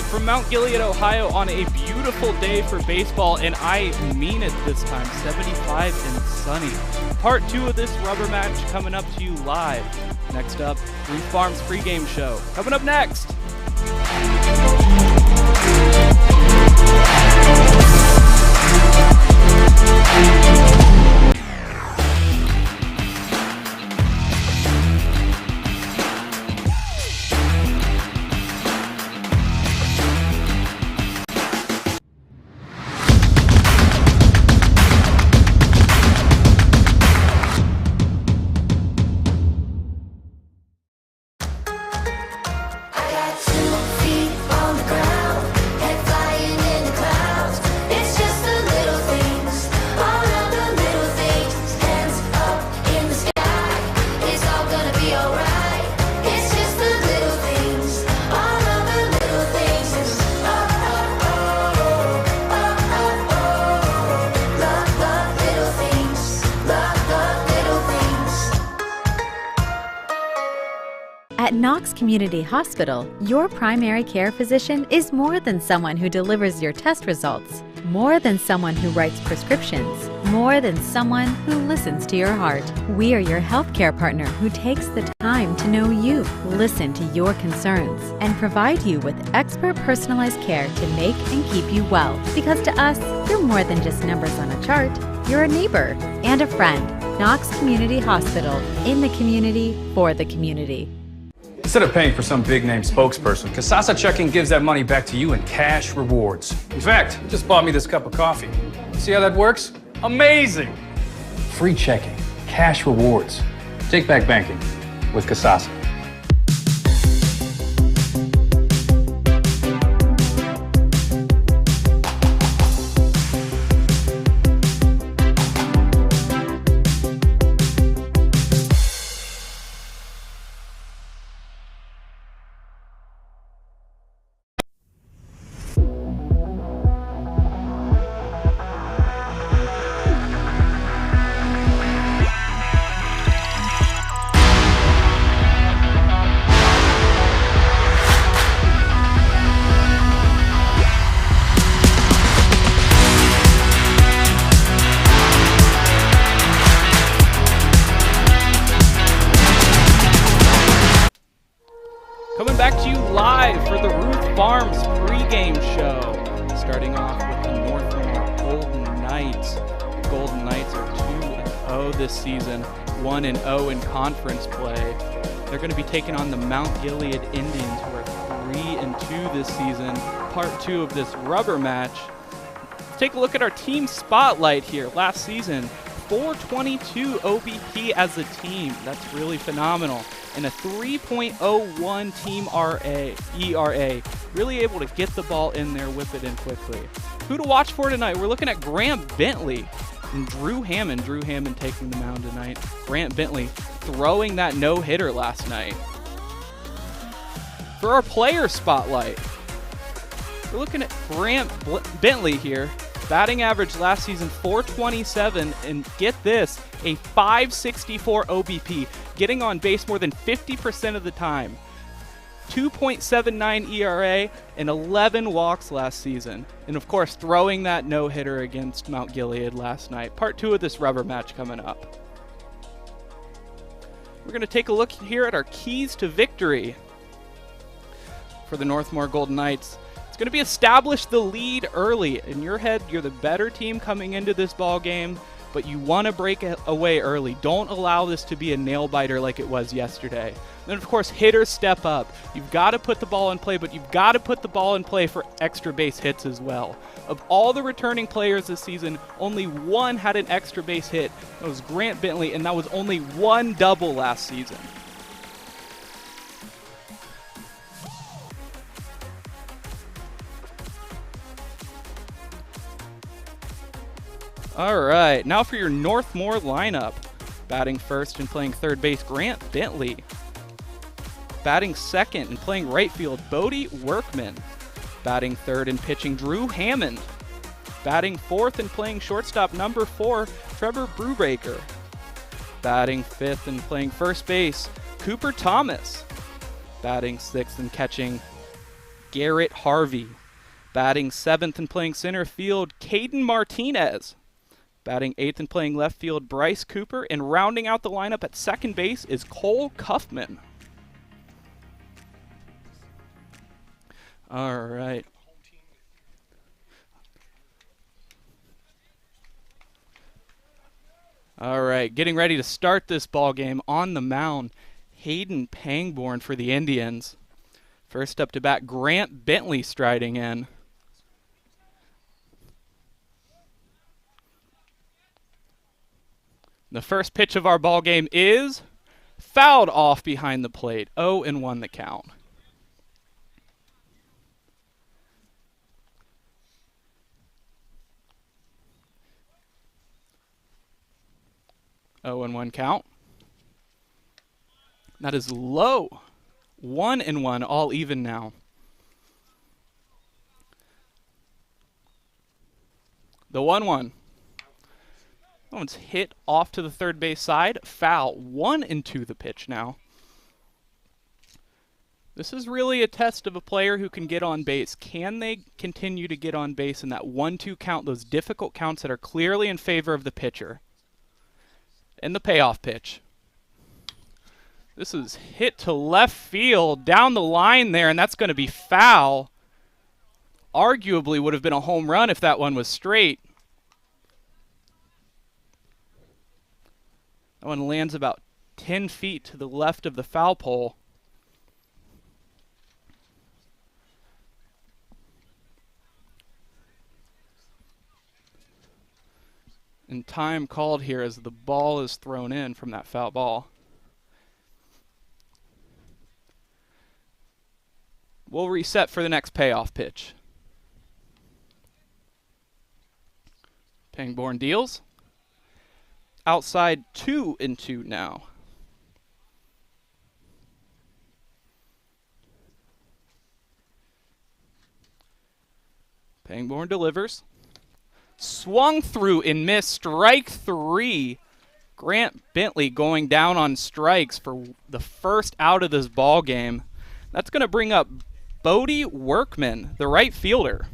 live from Mount Gilead, Ohio on a beautiful day for baseball, and I mean it this time, 75 and sunny. Part 2 of this rubber match coming up to you live. Next up, Ruth Farm's pregame show. Coming up next. At Knox Community Hospital, your primary care physician is more than someone who delivers your test results, more than someone who writes prescriptions, more than someone who listens to your heart. We are your healthcare partner who takes the time to know you, listen to your concerns, and provide you with expert personalized care to make and keep you well. Because to us, you're more than just numbers on a chart. You're a neighbor and a friend. Knox Community Hospital, in the community, for the community. Instead of paying for some big-name spokesperson, Kasasa Checking gives that money back to you in cash rewards. In fact, it just bought me this cup of coffee. See how that works? Amazing! Free checking, cash rewards. Take back banking with Kasasa. Coming back to you live for the Ruth Farms pregame show. Starting off with the Northmor Golden Knights. The Golden Knights are 2-0 this season, 1-0 in conference play. They're going to be taking on the Mount Gilead Indians, who are 3-2 this season. Part 2 of this rubber match. Let's take a look at our team spotlight here. Last season, 422 OBP as a team. That's really phenomenal. And a 3.01 team ERA. Really able to get the ball in there, whip it in quickly. Who to watch for tonight? We're looking at Grant Bentley and Drew Hammond. Drew Hammond taking the mound tonight. Grant Bentley throwing that no-hitter last night. For our player spotlight, we're looking at Grant Bentley here. Batting average last season, 427, and get this, a 564 OBP, getting on base more than 50% of the time. 2.79 ERA and 11 walks last season. And of course, throwing that no-hitter against Mount Gilead last night. Part 2 of this rubber match coming up. We're going to take a look here at our keys to victory for the Northmor Golden Knights. Going to be establish the lead early. In your head, you're the better team coming into this ball game, but you want to break away early. Don't allow this to be a nail-biter like it was yesterday. Then, of course, hitters step up. You've got to put the ball in play, but you've got to put the ball in play for extra base hits as well. Of all the returning players this season, only one had an extra base hit. That was Grant Bentley, and that was only one double last season. All right, now for your Northmor lineup. Batting first and playing third base, Grant Bentley. Batting second and playing right field, Bodie Workman. Batting third and pitching, Drew Hammond. Batting fourth and playing shortstop, number 4, Trevor Brubaker. Batting fifth and playing first base, Cooper Thomas. Batting sixth and catching, Garrett Harvey. Batting 7th and playing center field, Caden Martinez. Batting 8th and playing left field, Bryce Cooper. And rounding out the lineup at second base is Cole Cuffman. All right. All right, getting ready to start this ball game on the mound. Hayden Pangborn for the Indians. First up to bat, Grant Bentley striding in. The first pitch of our ball game is fouled off behind the plate. 0-1 the count. Oh, and 1 count. That is low. 1-1, all even now. The 1-1. That one's hit off to the third base side. Foul. 1-2 the pitch now. This is really a test of a player who can get on base. Can they continue to get on base in that 1-2 count, those difficult counts that are clearly in favor of the pitcher? And the payoff pitch. This is hit to left field, down the line there, and that's going to be foul. Arguably would have been a home run if that one was straight. That one lands about 10 feet to the left of the foul pole. And time called here as the ball is thrown in from that foul ball. We'll reset for the next payoff pitch. Pangborn deals. Outside 2-2 now. Pangborn delivers. Swung through and missed. Strike 3. Grant Bentley going down on strikes for the first out of this ball game. That's going to bring up Bodie Workman, the right fielder.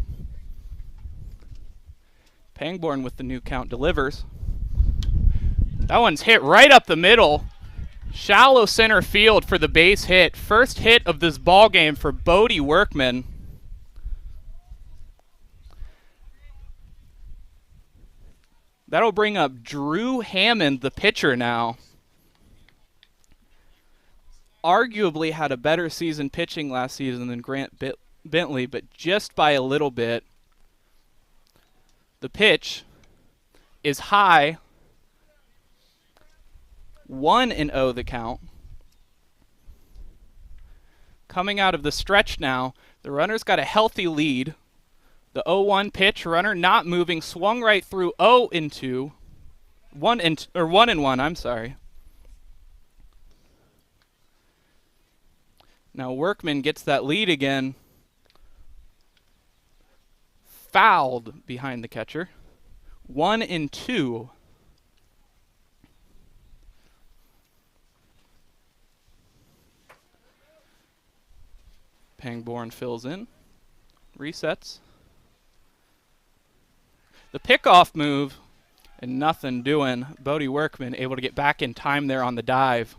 Pangborn with the new count delivers. That one's hit right up the middle. Shallow center field for the base hit. First hit of this ball game for Bodie Workman. That'll bring up Drew Hammond, the pitcher now. Arguably had a better season pitching last season than Grant Bentley, but just by a little bit. The pitch is high. 1-0 the count. Coming out of the stretch now, the runner's got a healthy lead. The 0-1 pitch, runner not moving, swung right through 0-2. 1-1, I'm sorry. Now Workman gets that lead again. Fouled behind the catcher. 1-2. Pangborn fills in. Resets. The pickoff move, and nothing doing. Bodie Workman able to get back in time there on the dive.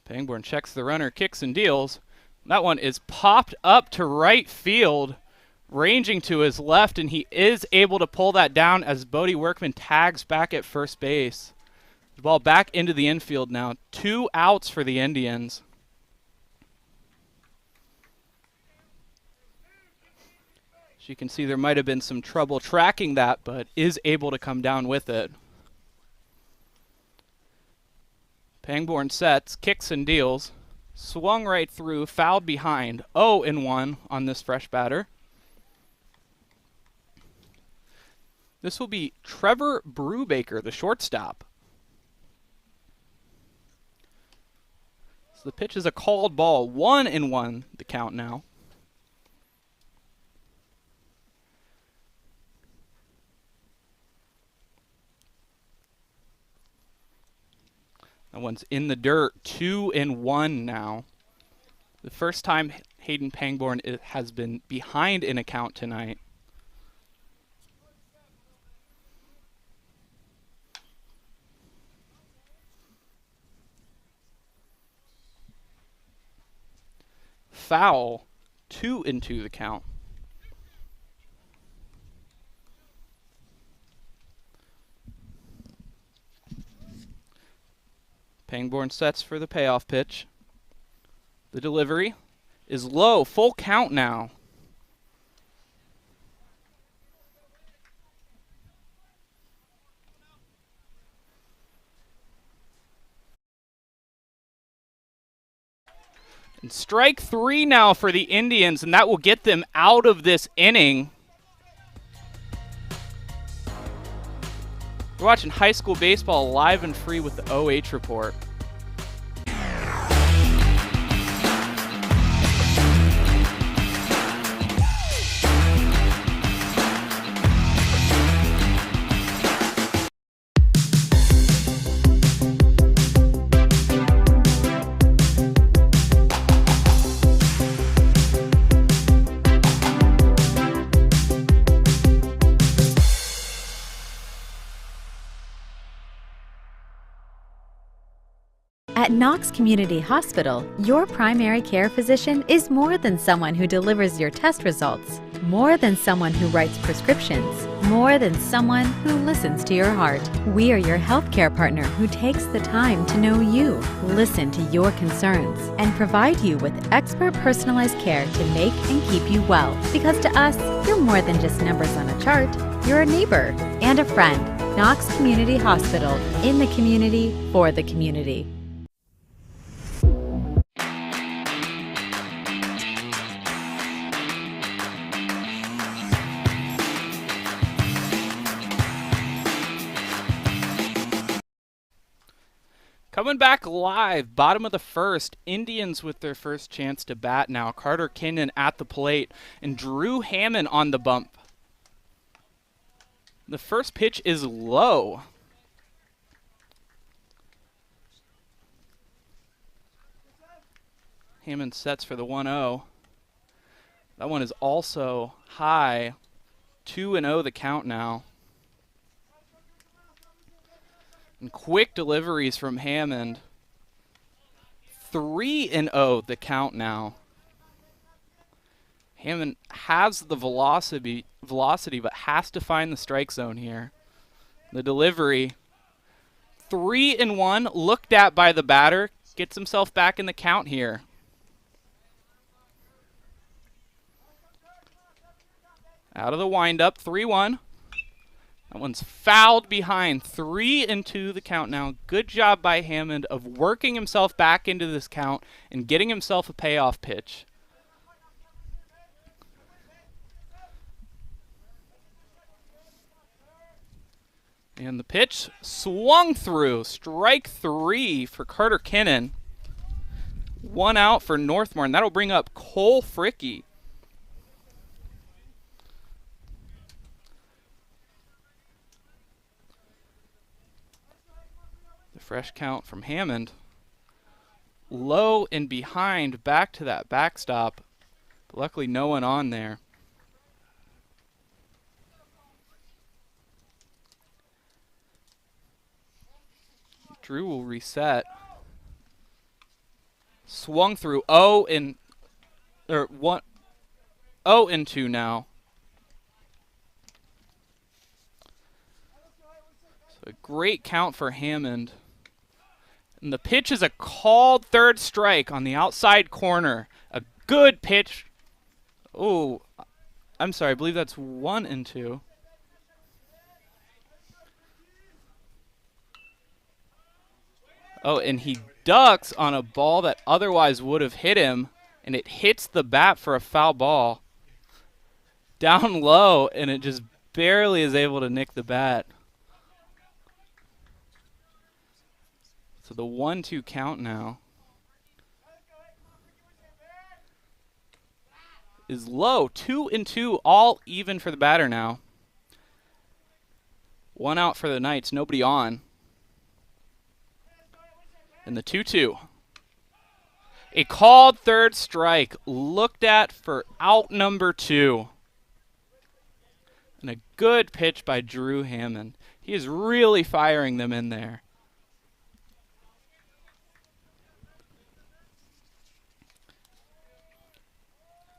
Pangborn checks the runner, kicks and deals. That one is popped up to right field, ranging to his left, and he is able to pull that down as Bodie Workman tags back at first base. The ball back into the infield now. 2 outs for the Indians. As you can see, there might have been some trouble tracking that, but is able to come down with it. Pangborn sets, kicks and deals. Swung right through, fouled behind. 0-1 on this fresh batter. This will be Trevor Brubaker, the shortstop. So the pitch is a called ball. 1-1 the count now. That one's in the dirt. 2-1 now. The first time Hayden Pangborn has been behind in a count tonight. Foul. 2-2 the count. Pangborn sets for the payoff pitch. The delivery is low. Full count now. And strike 3 now for the Indians, and that will get them out of this inning. You're watching high school baseball live and free with the OH Report. At Knox Community Hospital, your primary care physician is more than someone who delivers your test results, more than someone who writes prescriptions, more than someone who listens to your heart. We are your healthcare partner who takes the time to know you, listen to your concerns, and provide you with expert personalized care to make and keep you well. Because to us, you're more than just numbers on a chart. You're a neighbor and a friend. Knox Community Hospital, in the community, for the community. Coming back live, bottom of the first, Indians with their first chance to bat now. Carter Kinnan at the plate and Drew Hammond on the bump. The first pitch is low. Hammond sets for the 1-0. That one is also high. 2-0 the count now. And quick deliveries from Hammond. 3-0 the count now. Hammond has the velocity, but has to find the strike zone here. The delivery. 3-1, looked at by the batter. Gets himself back in the count here. Out of the windup, 3-1. That one's fouled behind. 3-2 the count now. Good job by Hammond of working himself back into this count and getting himself a payoff pitch. And the pitch swung through. Strike 3 for Carter Kinnan. 1 out for Northmor, and that'll bring up Cole Fricke. Fresh count from Hammond. Low and behind, back to that backstop. But luckily no one on there. Drew will reset. Swung through 0-2 now. So a great count for Hammond. And the pitch is a called third strike on the outside corner. A good pitch. Oh, I'm sorry. I believe that's 1-2. Oh, and he ducks on a ball that otherwise would have hit him, and it hits the bat for a foul ball. Down low, and it just barely is able to nick the bat. So the 1-2 count now is low. 2-2, all even for the batter now. 1 out for the Knights, nobody on. And the 2-2. A called third strike, looked at for out number 2. And a good pitch by Drew Hammond. He is really firing them in there.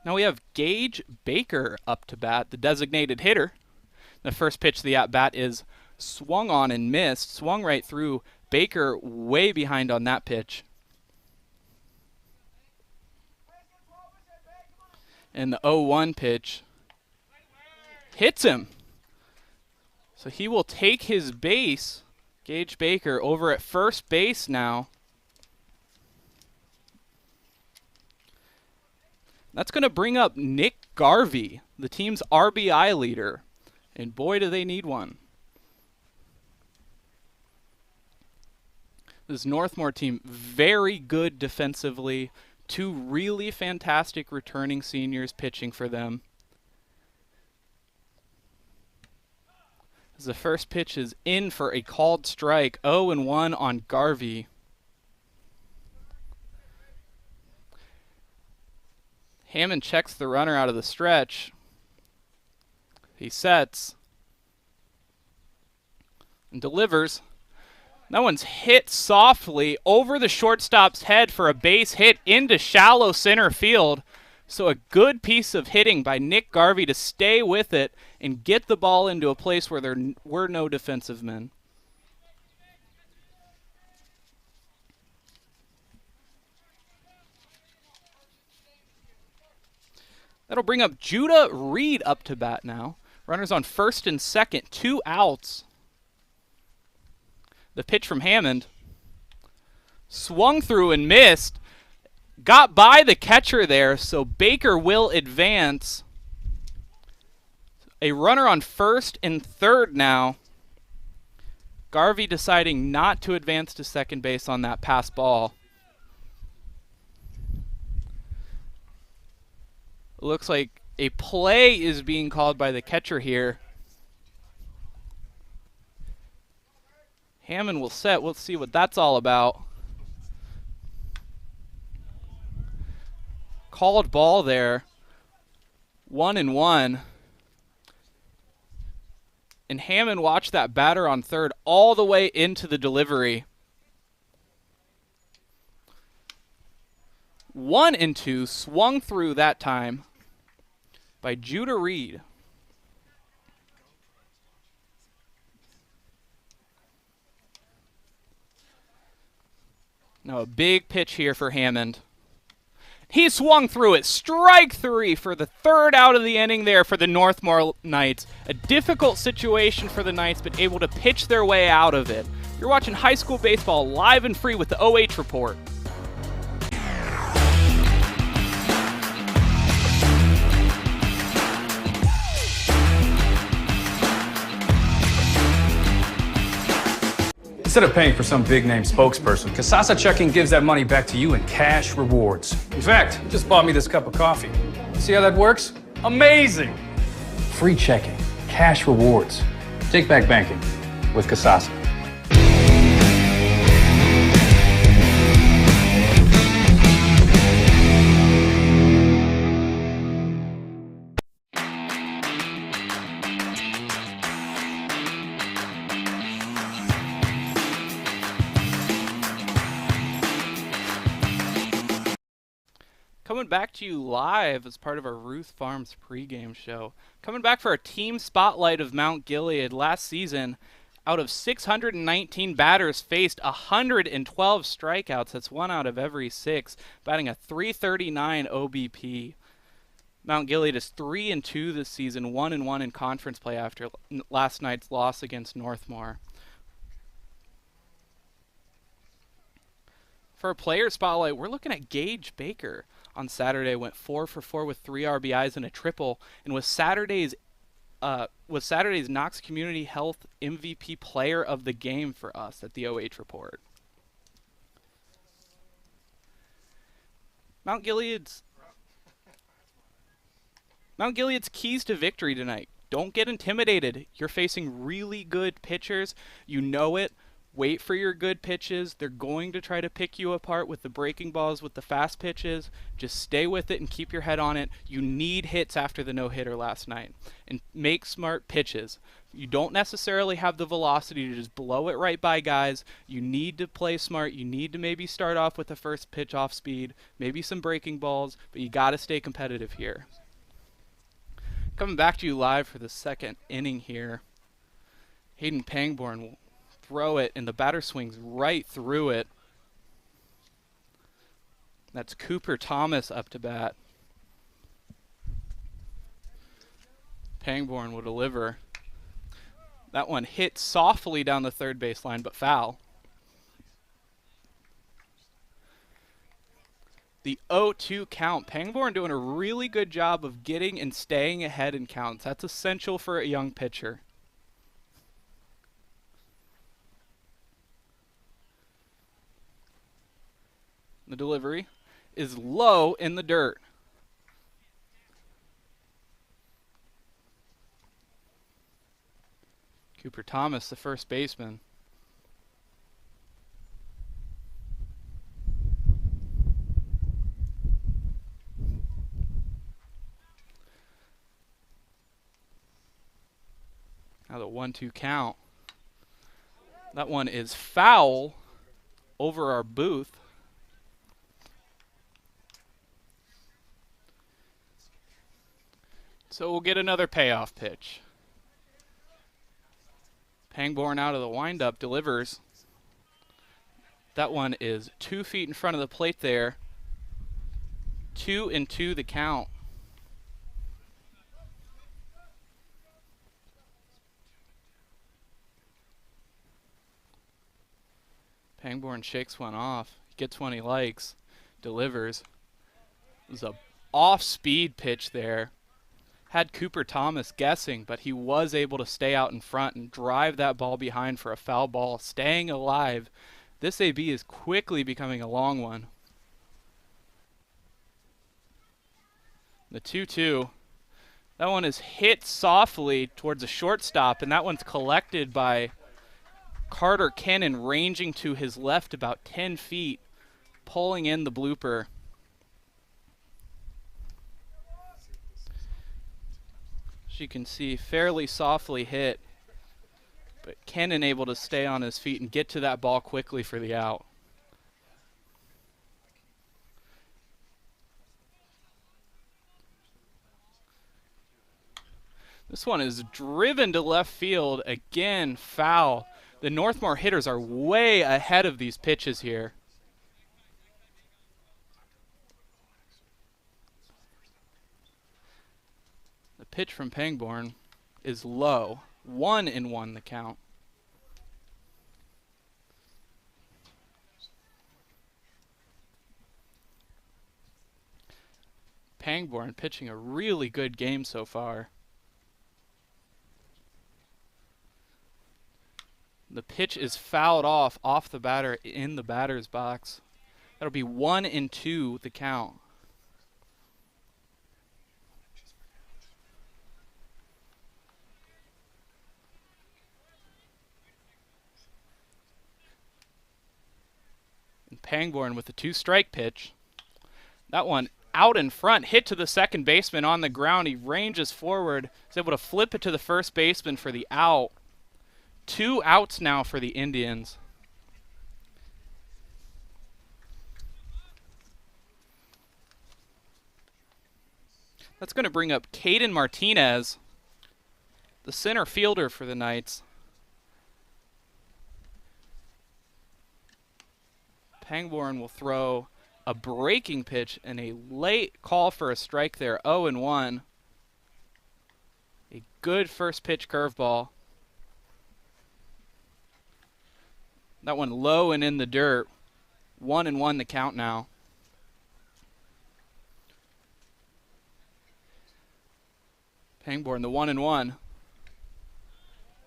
Now we have Gage Baker up to bat, the designated hitter. The first pitch of the at-bat is swung on and missed, swung right through. Baker way behind on that pitch. And the 0-1 pitch hits him. So he will take his base, Gage Baker, over at first base now. That's going to bring up Nick Garvey, the team's RBI leader. And boy, do they need one. This Northmor team, very good defensively. 2 really fantastic returning seniors pitching for them. As the first pitch is in for a called strike, 0-1 on Garvey. Hammond checks the runner out of the stretch. He sets and delivers. That one's hit softly over the shortstop's head for a base hit into shallow center field. So a good piece of hitting by Nick Garvey to stay with it and get the ball into a place where there were no defensive men. That'll bring up Judah Reed up to bat now. Runners on first and second, 2 outs. The pitch from Hammond. Swung through and missed. Got by the catcher there, so Baker will advance. A runner on first and third now. Garvey deciding not to advance to second base on that pass ball. It looks like a play is being called by the catcher here. Hammond will set. We'll see what that's all about. Called ball there. 1-1. And Hammond watched that batter on third all the way into the delivery. 1-2, swung through that time by Judah Reed. Now a big pitch here for Hammond. He swung through it. Strike 3 for the third out of the inning there for the Northmor Knights. A difficult situation for the Knights, but able to pitch their way out of it. You're watching high school baseball live and free with the OH Report. Instead of paying for some big-name spokesperson, Kasasa Checking gives that money back to you in cash rewards. In fact, you just bought me this cup of coffee. See how that works? Amazing! Free checking, cash rewards. Take back banking with Kasasa. Coming back to you live as part of our Ruth Farms pregame show. Coming back for our team spotlight of Mount Gilead. Last season, out of 619 batters faced, 112 strikeouts. That's 1 out of every 6, batting a .339 OBP. Mount Gilead is 3-2 this season, 1-1 in conference play after last night's loss against Northmor. For a player spotlight, we're looking at Gage Baker. On Saturday, went 4 for 4 with 3 RBIs and a triple, and was Saturday's Knox Community Health MVP Player of the Game for us at the OH Report. Mount Gilead's keys to victory tonight. Don't get intimidated. You're facing really good pitchers. You know it. Wait for your good pitches. They're going to try to pick you apart with the breaking balls, with the fast pitches. Just stay with it and keep your head on it. You need hits after the no-hitter last night. And make smart pitches. You don't necessarily have the velocity to just blow it right by guys. You need to play smart. You need to maybe start off with the first pitch off speed, maybe some breaking balls, but you got to stay competitive here. Coming back to you live for the second inning here. Hayden Pangborn will throw it, and the batter swings right through it. That's Cooper Thomas up to bat. Pangborn will deliver. That one hit softly down the third baseline, but foul. The 0-2 count. Pangborn doing a really good job of getting and staying ahead in counts. That's essential for a young pitcher. The delivery is low in the dirt. Cooper Thomas, the first baseman. Now the 1-2 count. That one is foul over our booth. So we'll get another payoff pitch. Pangborn out of the windup delivers. That one is 2 feet in front of the plate there. 2-2 the count. Pangborn shakes one off, gets one he likes, delivers. It was a off-speed pitch there. Had Cooper Thomas guessing, but he was able to stay out in front and drive that ball behind for a foul ball, staying alive. This AB is quickly becoming a long one. The 2-2. That one is hit softly towards a shortstop, and that one's collected by Carter Kennan, ranging to his left about 10 feet, pulling in the blooper. As you can see, fairly softly hit, but Kennan able to stay on his feet and get to that ball quickly for the out. This one is driven to left field, again foul. The Northmor hitters are way ahead of these pitches here. The pitch from Pangborn is low. 1-1 the count. Pangborn pitching a really good game so far. The pitch is fouled off the batter in the batter's box. That'll be 1-2 the count. And Pangborn with the 2-strike pitch. That one out in front, hit to the second baseman on the ground. He ranges forward, is able to flip it to the first baseman for the out. 2 outs now for the Indians. That's going to bring up Caden Martinez, the center fielder for the Knights. Pangborn will throw a breaking pitch and a late call for a strike there, 0-1. A good first pitch curveball. That one low and in the dirt. 1-1 the count now. Pangborn, the 1-1.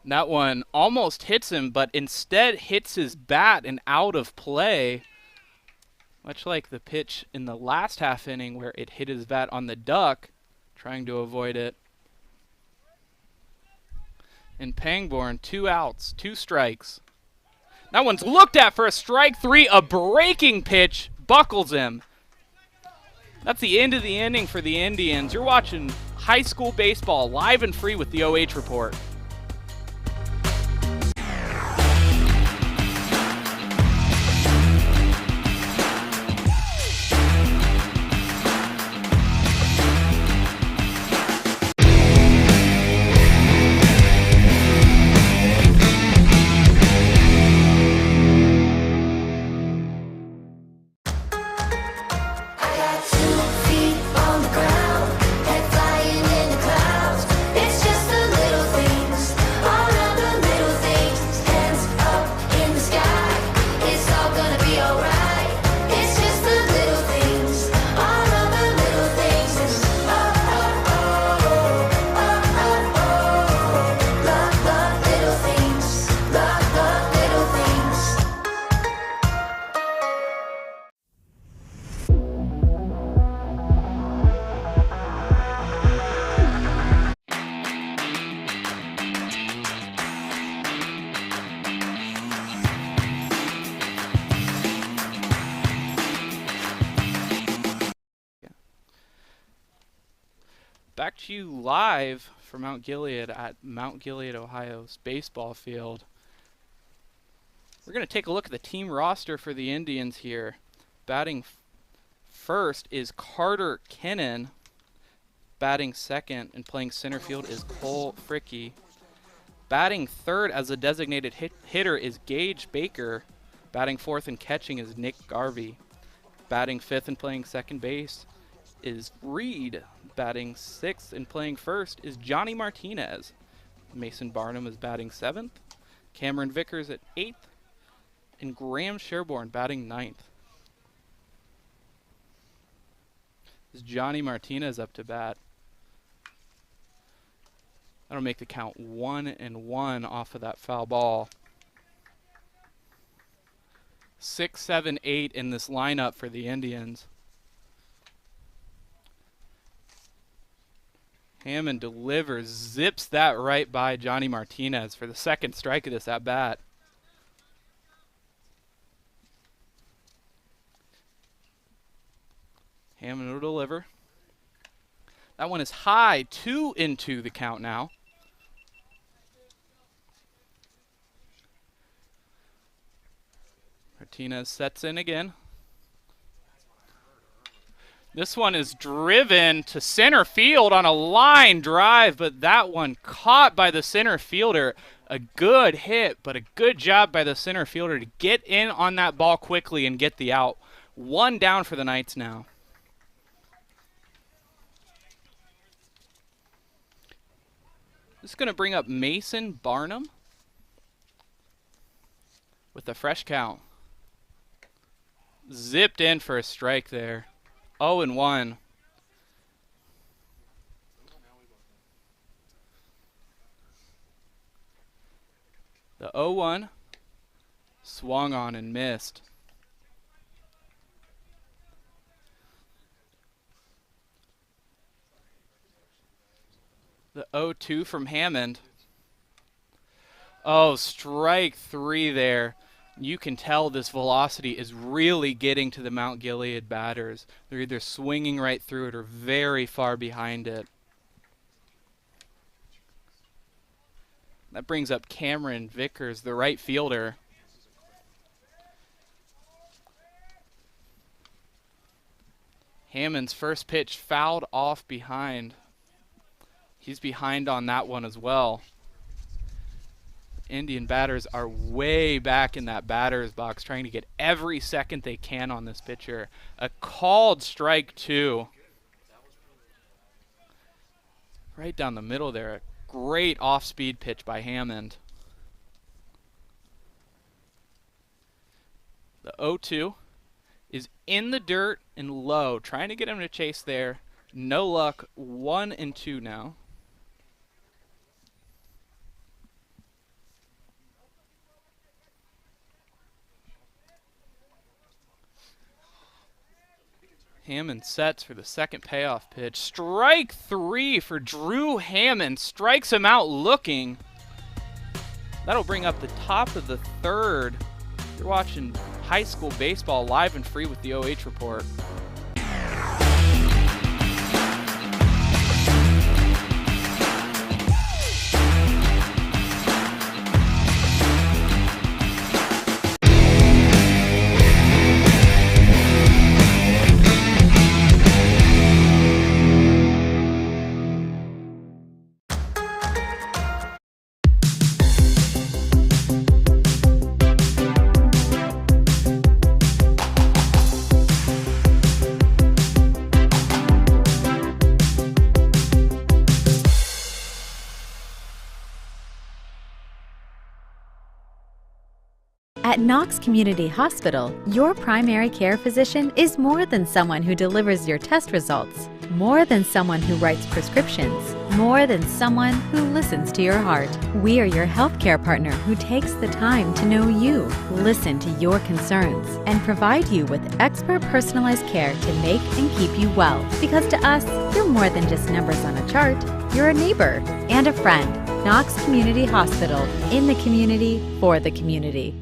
That one almost hits him, but instead hits his bat and out of play. Much like the pitch in the last half inning where it hit his bat on the duck, trying to avoid it. And Pangborn, 2 outs, 2 strikes. That one's looked at for a strike three. A breaking pitch buckles him. That's the end of the inning for the Indians. You're watching high school baseball live and free with the OH Report. Back to you live from Mount Gilead at Mount Gilead, Ohio's baseball field. We're going to take a look at the team roster for the Indians here. Batting first is Carter Kennan. Batting second and playing center field is Cole Fricky. Batting third as a designated hitter is Gage Baker. Batting fourth and catching is Nick Garvey. Batting fifth and playing second base is Reed. Batting sixth and playing first is Johnny Martinez. Mason Barnum is batting seventh. Cameron Vickers at eighth. And Graham Sherborne batting ninth. Is Johnny Martinez up to bat. That'll make the count 1-1 off of that foul ball. 6, 7, 8 in this lineup for the Indians. Hammond delivers, zips that right by Johnny Martinez for the second strike of this at bat. Hammond will deliver. That one is high, 2-2 the count now. Martinez sets in again. This one is driven to center field on a line drive, but that one caught by the center fielder. A good hit, but a good job by the center fielder to get in on that ball quickly and get the out. One down for the Knights now. This is going to bring up Mason Barnum with a fresh count. Zipped in for a strike there. 0-1. The 0-1 swung on and missed. The 0-2 from Hammond. Oh, strike three there. You can tell this velocity is really getting to the Mount Gilead batters. They're either swinging right through it or very far behind it. That brings up Cameron Vickers, the right fielder. Hammond's first pitch fouled off behind. He's behind on that one as well. Indian batters are way back in that batter's box trying to get every second they can on this pitcher. A called strike two. Right down the middle there. A great off-speed pitch by Hammond. The 0-2 is in the dirt and low. Trying to get him to chase there. No luck. 1-2 now. Hammond sets for the second payoff pitch. Strike three for Drew Hammond. Strikes him out looking. That'll bring up the top of the third. You're watching high school baseball live and free with the OH Report. At Knox Community Hospital, your primary care physician is more than someone who delivers your test results, more than someone who writes prescriptions, more than someone who listens to your heart. We are your healthcare partner who takes the time to know you, listen to your concerns, and provide you with expert personalized care to make and keep you well. Because to us, you're more than just numbers on a chart. You're a neighbor and a friend. Knox Community Hospital, in the community, for the community.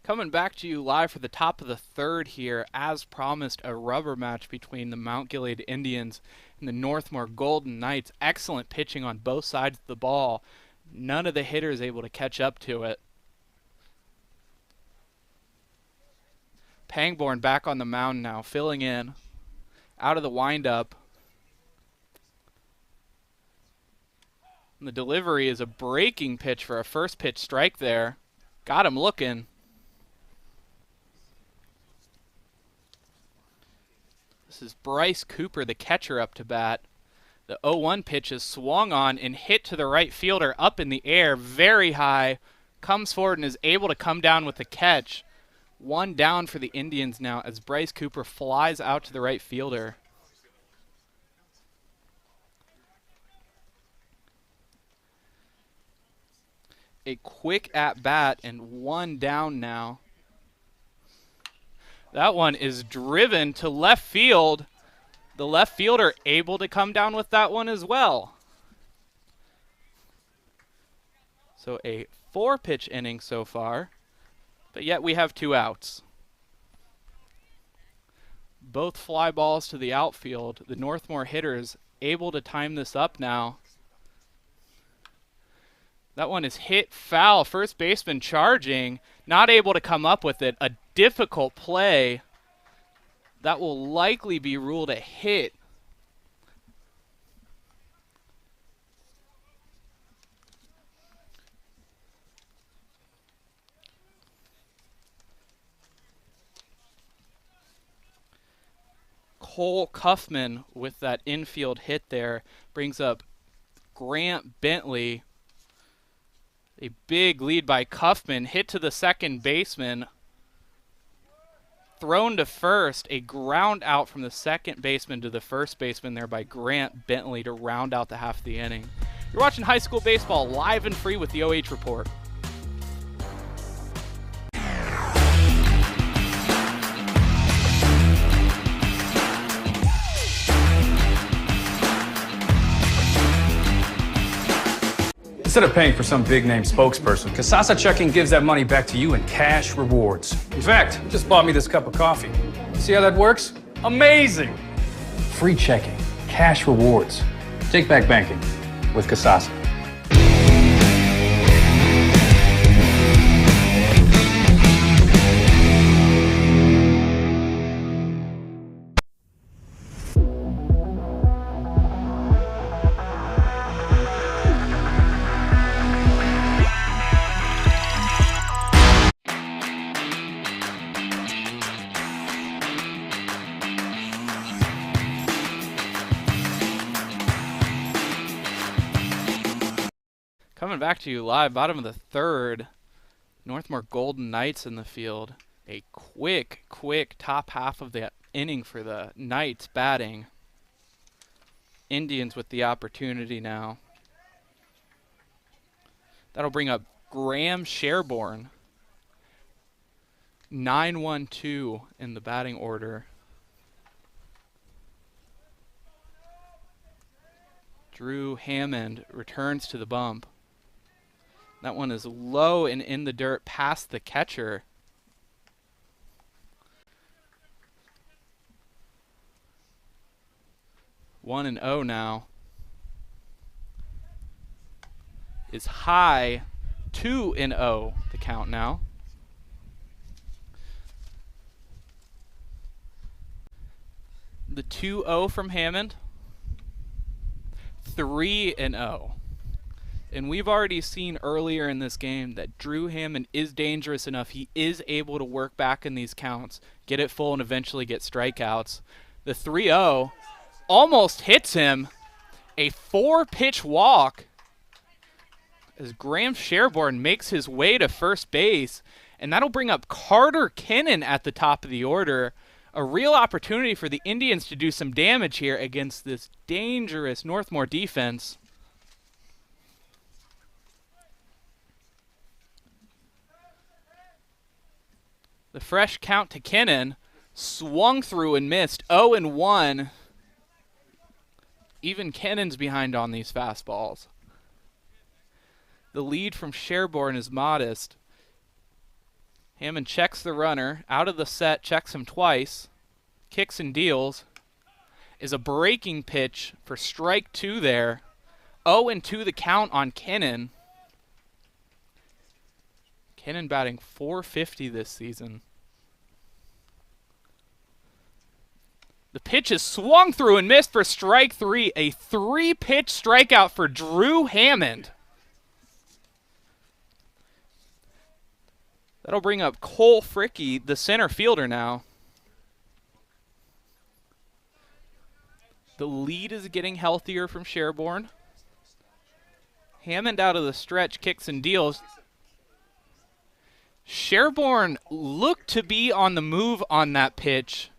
Coming back to you live for the top of the third here, as promised, a rubber match between the Mount Gilead Indians and the Northmor Golden Knights. Excellent pitching on both sides of the ball. None of the hitters able to catch up to it. Pangborn back on the mound now, filling in. Out of the windup. And the delivery is a breaking pitch for a first pitch strike there. Got him looking. This is Bryce Cooper, the catcher, up to bat. The 0-1 pitch is swung on and hit to the right fielder up in the air, very high. Comes forward and is able to come down with the catch. One down for the Indians now as Bryce Cooper flies out to the right fielder. A quick at-bat and one down now. That one is driven to left field. The left fielder able to come down with that one as well. So a 4-pitch inning so far, but yet we have 2 outs. Both fly balls to the outfield. The Northmor hitters able to time this up now. That one is hit foul. First baseman charging, not able to come up with it. A difficult play. That will likely be ruled a hit. Cole Cuffman with that infield hit there brings up Grant Bentley. A big lead by Cuffman, hit to the second baseman. Thrown to first, a ground out from the second baseman to the first baseman there by Grant Bentley to round out the half of the inning. You're watching high school baseball live and free with the OH Report. Instead of paying for some big-name spokesperson, Kasasa Checking gives that money back to you in cash rewards. In fact, you just bought me this cup of coffee. See how that works? Amazing! Free checking, cash rewards. Take back banking with Kasasa. Coming back to you live, bottom of the third. Northmor Golden Knights in the field. A quick top half of the inning for the Knights batting. Indians with the opportunity now. That'll bring up Graham Sherborne. 9-1-2 in the batting order. Drew Hammond returns to the bump. That one is low and in the dirt past the catcher. One and 0 now. Is high. 2-0 to count now. The 2-0 from Hammond. 3-0. And we've already seen earlier in this game that Drew Hammond is dangerous enough. He is able to work back in these counts, get it full, and eventually get strikeouts. The 3-0 almost hits him. A 4-pitch walk as Graham Sherborne makes his way to first base. And that'll bring up Carter Kinnan at the top of the order. A real opportunity for the Indians to do some damage here against this dangerous Northmor defense. The fresh count to Kinnan. Swung through and missed. 0-1. Even Kinnan's behind on these fastballs. The lead from Sherborne is modest. Hammond checks the runner. Out of the set, checks him twice. Kicks and deals. Is a breaking pitch for strike 2 there. 0-2 the count on Kinnan. Kinnan batting .450 this season. The pitch is swung through and missed for strike 3. A 3-pitch strikeout for Drew Hammond. That'll bring up Cole Fricke, the center fielder now. The lead is getting healthier from Sherborne. Hammond out of the stretch, kicks and deals. Sherborne looked to be on the move on that pitch,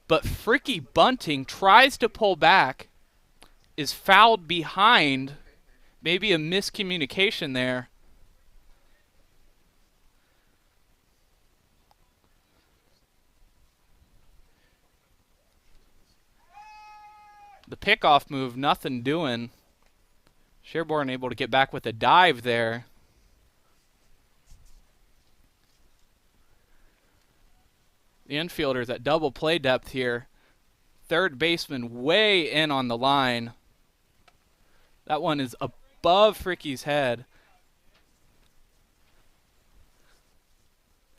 but Fricke bunting tries to pull back, is fouled behind. Maybe a miscommunication there. The pickoff move, nothing doing. Sherborne able to get back with a dive there. The infielders at double play depth here. Third baseman way in on the line. That one is above Fricke's head.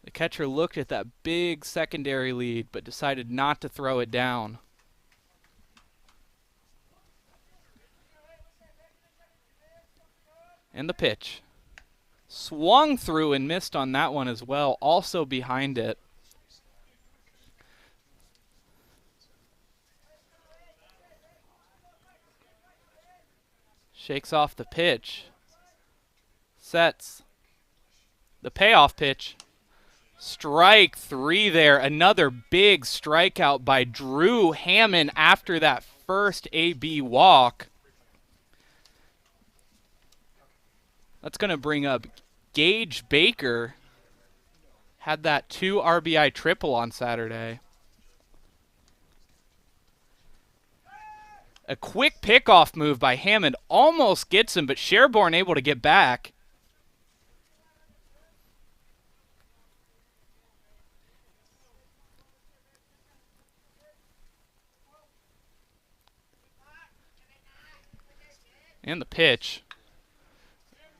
The catcher looked at that big secondary lead but decided not to throw it down. And the pitch. Swung through and missed on that one as well, also behind it. Shakes off the pitch. Sets. The payoff pitch. Strike 3 there. Another big strikeout by Drew Hammond after that first AB walk. That's going to bring up Gage Baker. Had that 2 RBI triple on Saturday. A quick pickoff move by Hammond almost gets him, but Sherborne able to get back. And the pitch.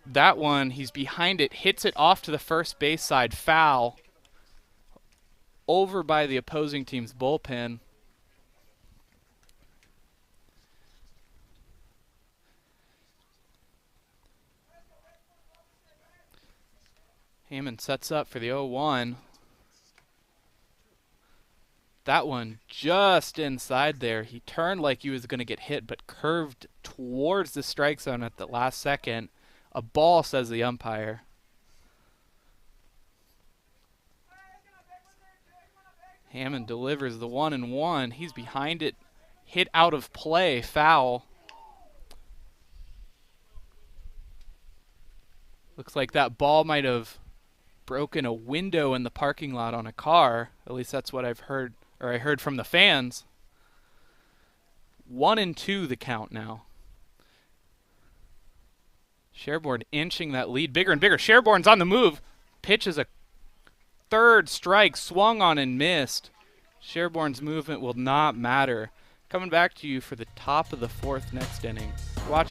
That one, he's behind it, hits it off to the first base side, foul. Over by the opposing team's bullpen. Hammond sets up for the 0-1. That one just inside there. He turned like he was going to get hit, but curved towards the strike zone at the last second. A ball, says the umpire. Hammond delivers the 1-1. He's behind it. hit out of play, foul. Looks like that ball might have broken a window in the parking lot on a car. At least that's what I've heard, or I heard from the fans. 1-2 the count now. Sherborne inching that lead bigger and bigger. Sherborne's on the move. Pitch is a third strike, swung on and missed. Sherborne's movement will not matter. Coming back to you for the top of the fourth next inning. Watch.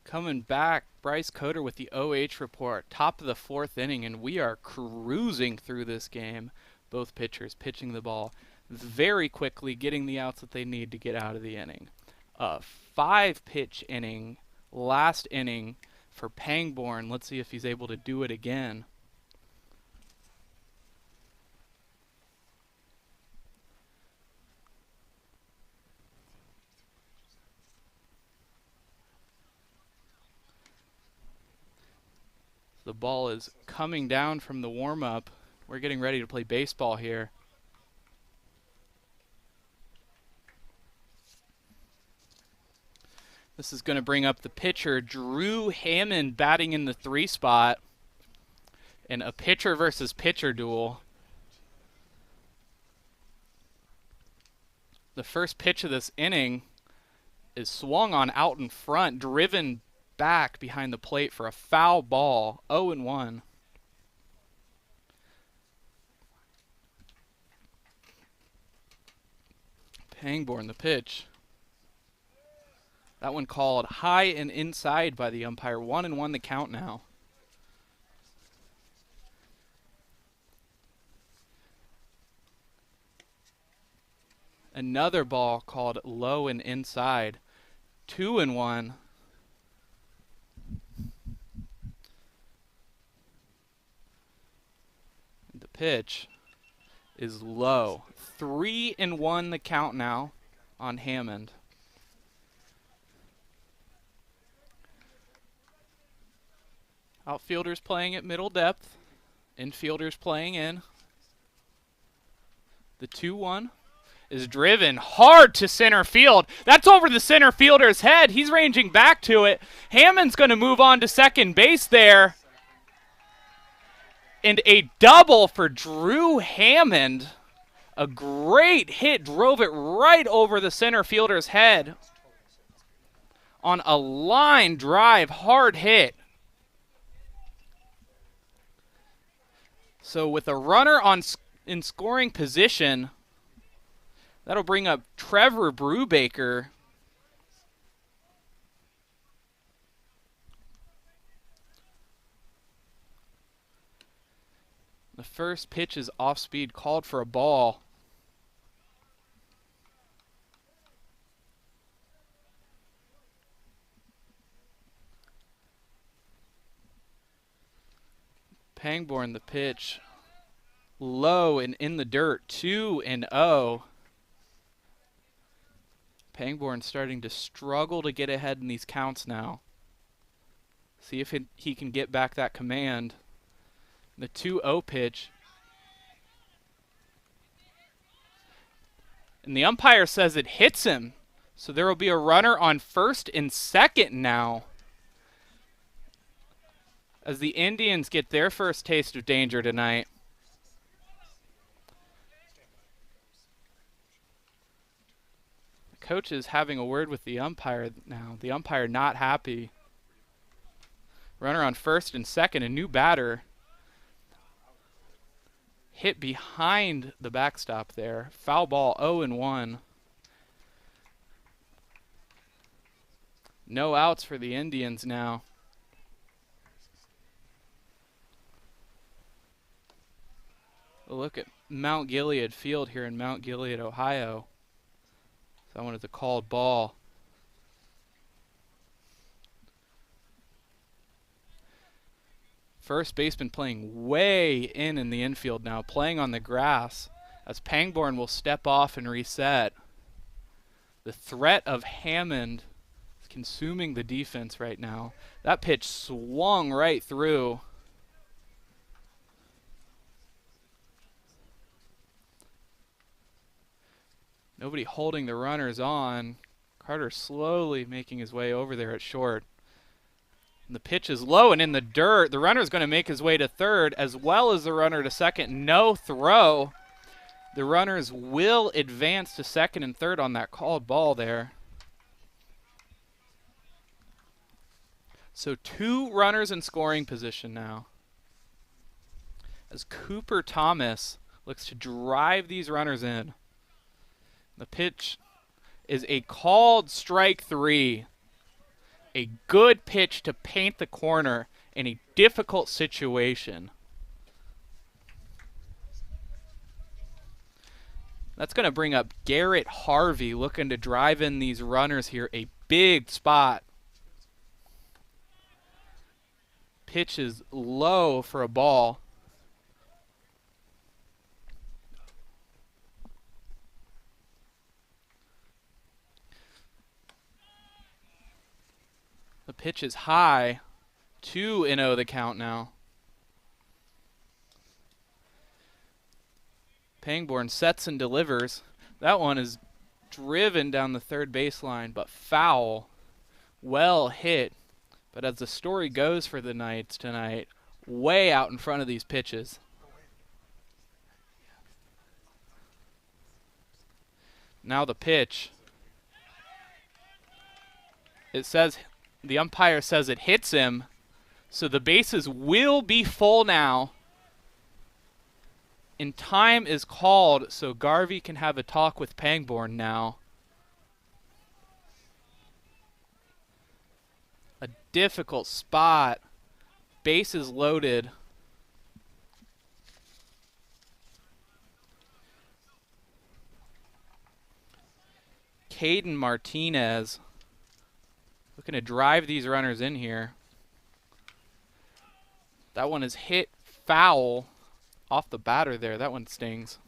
Coming back, Bryce Coder with the OH report. Top of the fourth inning, and we are cruising through this game. Both pitchers pitching the ball very quickly, getting the outs that they need to get out of the inning. A 5-pitch inning, last inning for Pangborn. Let's see if he's able to do it again. The ball is coming down from the warm-up. We're getting ready to play baseball here. This is going to bring up the pitcher, Drew Hammond, batting in the 3 spot. And a pitcher versus pitcher duel. The first pitch of this inning is swung on out in front, driven back behind the plate for a foul ball. 0-1. Pangborn the pitch. That one called high and inside by the umpire. 1-1 the count now. Another ball called low and inside. 2-1. The pitch is low. 3-1 the count now on Hammond. Outfielders playing at middle depth. Infielders playing in. The 2-1 is driven hard to center field. That's over the center fielder's head. He's ranging back to it. Hammond's going to move on to second base there. And a double for Drew Hammond. A great hit, drove it right over the center fielder's head. On a line drive, hard hit. So with a runner in scoring position, that'll bring up Trevor Brubaker. The first pitch is off speed, called for a ball. Pangborn the pitch. Low and in the dirt. 2-0. Pangborn starting to struggle to get ahead in these counts now. See if he can get back that command. The 2-0 pitch. And the umpire says it hits him. So there will be a runner on first and second now. as the Indians get their first taste of danger tonight. The coach is having a word with the umpire now. The umpire not happy. Runner on first and second, a new batter. Hit behind the backstop there. Foul ball, 0-1. No outs for the Indians now. A look at Mount Gilead Field here in Mount Gilead, Ohio. That one is a called ball. First baseman playing way in the infield now, playing on the grass, as Pangborn will step off and reset. The threat of Hammond is consuming the defense right now. That pitch swung right through. Nobody holding the runners on. Carter slowly making his way over there at short. And the pitch is low and in the dirt. The runner is going to make his way to third as well as the runner to second. No throw. The runners will advance to second and third on that called ball there. So 2 runners in scoring position now, as Cooper Thomas looks to drive these runners in. The pitch is a called strike 3. A good pitch to paint the corner in a difficult situation. That's going to bring up Garrett Harvey looking to drive in these runners here. A big spot. Pitch is low for a ball. The pitch is high. 2-0 the count now. Pangborn sets and delivers. That one is driven down the third baseline, but foul. Well hit. But as the story goes for the Knights tonight, way out in front of these pitches. Now the pitch. It says, the umpire says it hits him, so the bases will be full now. And time is called, so Garvey can have a talk with Pangborn now. A difficult spot. Bases loaded. Caden Martinez looking to drive these runners in here. That one is hit foul off the batter there. That one stings.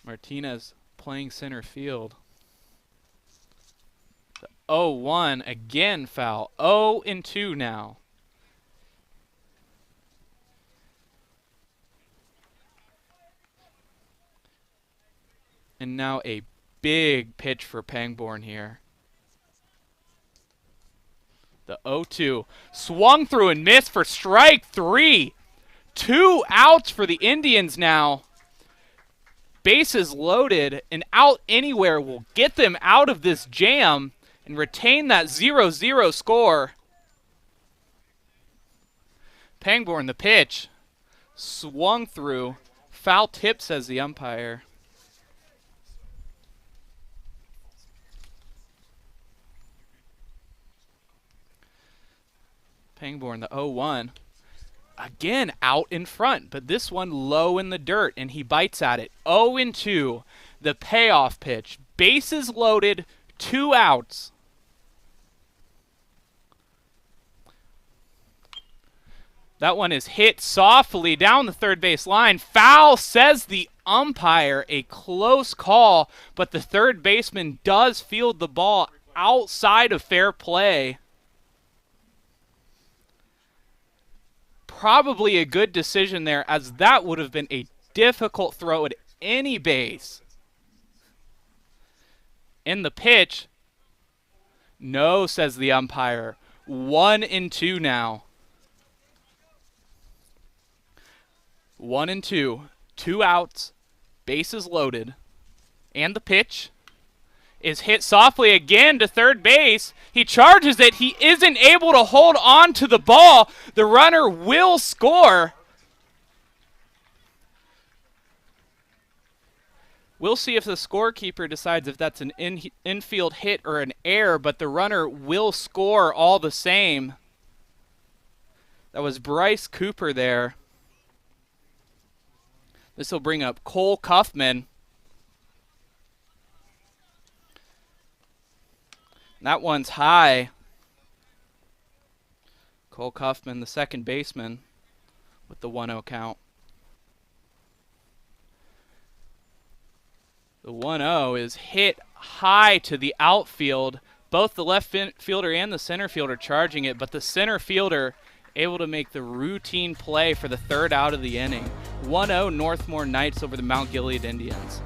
Martinez playing center field. The 0-1 again foul. 0-2 now. And now a big pitch for Pangborn here. The 0-2 swung through and missed for strike 3. 2 outs for the Indians now. Bases loaded, and out anywhere will get them out of this jam and retain that 0-0 score. Pangborn, the pitch, swung through. Foul tip, says the umpire. Pangborn, the 0-1. Again, out in front, but this one low in the dirt, and he bites at it. 0-2, the payoff pitch. Bases loaded, 2 outs. That one is hit softly down the third base line. Foul, says the umpire. A close call, but the third baseman does field the ball outside of fair play. Probably a good decision there, as that would have been a difficult throw at any base. In the pitch. No, says the umpire. 1-2 now. 1-2. 2 outs. Bases loaded. And the pitch is hit softly again to third base. He charges it. He isn't able to hold on to the ball. The runner will score. We'll see if the scorekeeper decides if that's an infield hit or an error, but the runner will score all the same. That was Bryce Cooper there. This will bring up Cole Kaufman. That one's high. Cole Kaufman, the second baseman, with the 1-0 count. The 1-0 is hit high to the outfield. Both the left fielder and the center fielder charging it, but the center fielder able to make the routine play for the third out of the inning. 1-0 Northmor Knights over the Mount Gilead Indians.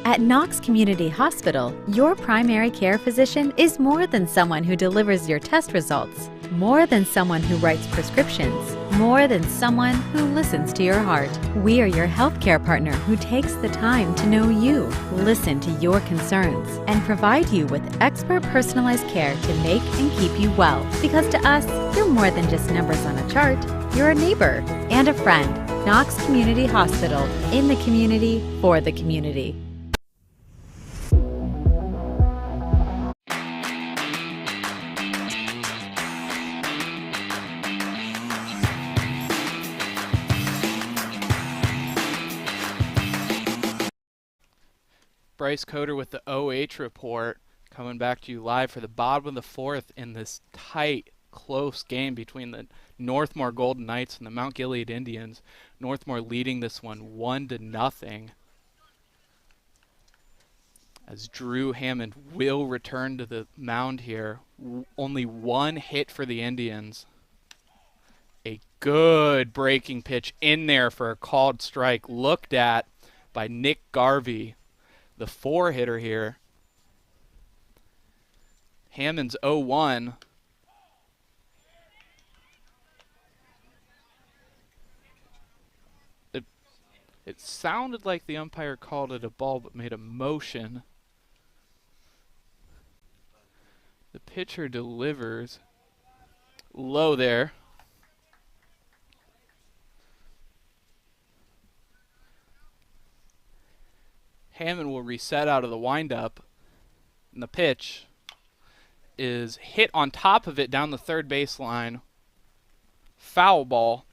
At Knox Community Hospital, your primary care physician is more than someone who delivers your test results, more than someone who writes prescriptions, more than someone who listens to your heart. We are your healthcare partner who takes the time to know you, listen to your concerns, and provide you with expert personalized care to make and keep you well. Because to us, you're more than just numbers on a chart. You're a neighbor and a friend. Knox Community Hospital, in the community, for the community. Bryce Coder with the OH report, coming back to you live for the bottom of the fourth in this tight, close game between the Northmor Golden Knights and the Mount Gilead Indians. Northmor leading this one 1-0. As Drew Hammond will return to the mound here. Only one hit for the Indians. A good breaking pitch in there for a called strike, looked at by Nick Garvey, the 4-hitter here. Hammond's 0-1. It sounded like the umpire called it a ball but made a motion. The pitcher delivers low there. Hammond will reset out of the windup, and the pitch is hit on top of it down the third baseline. Foul ball.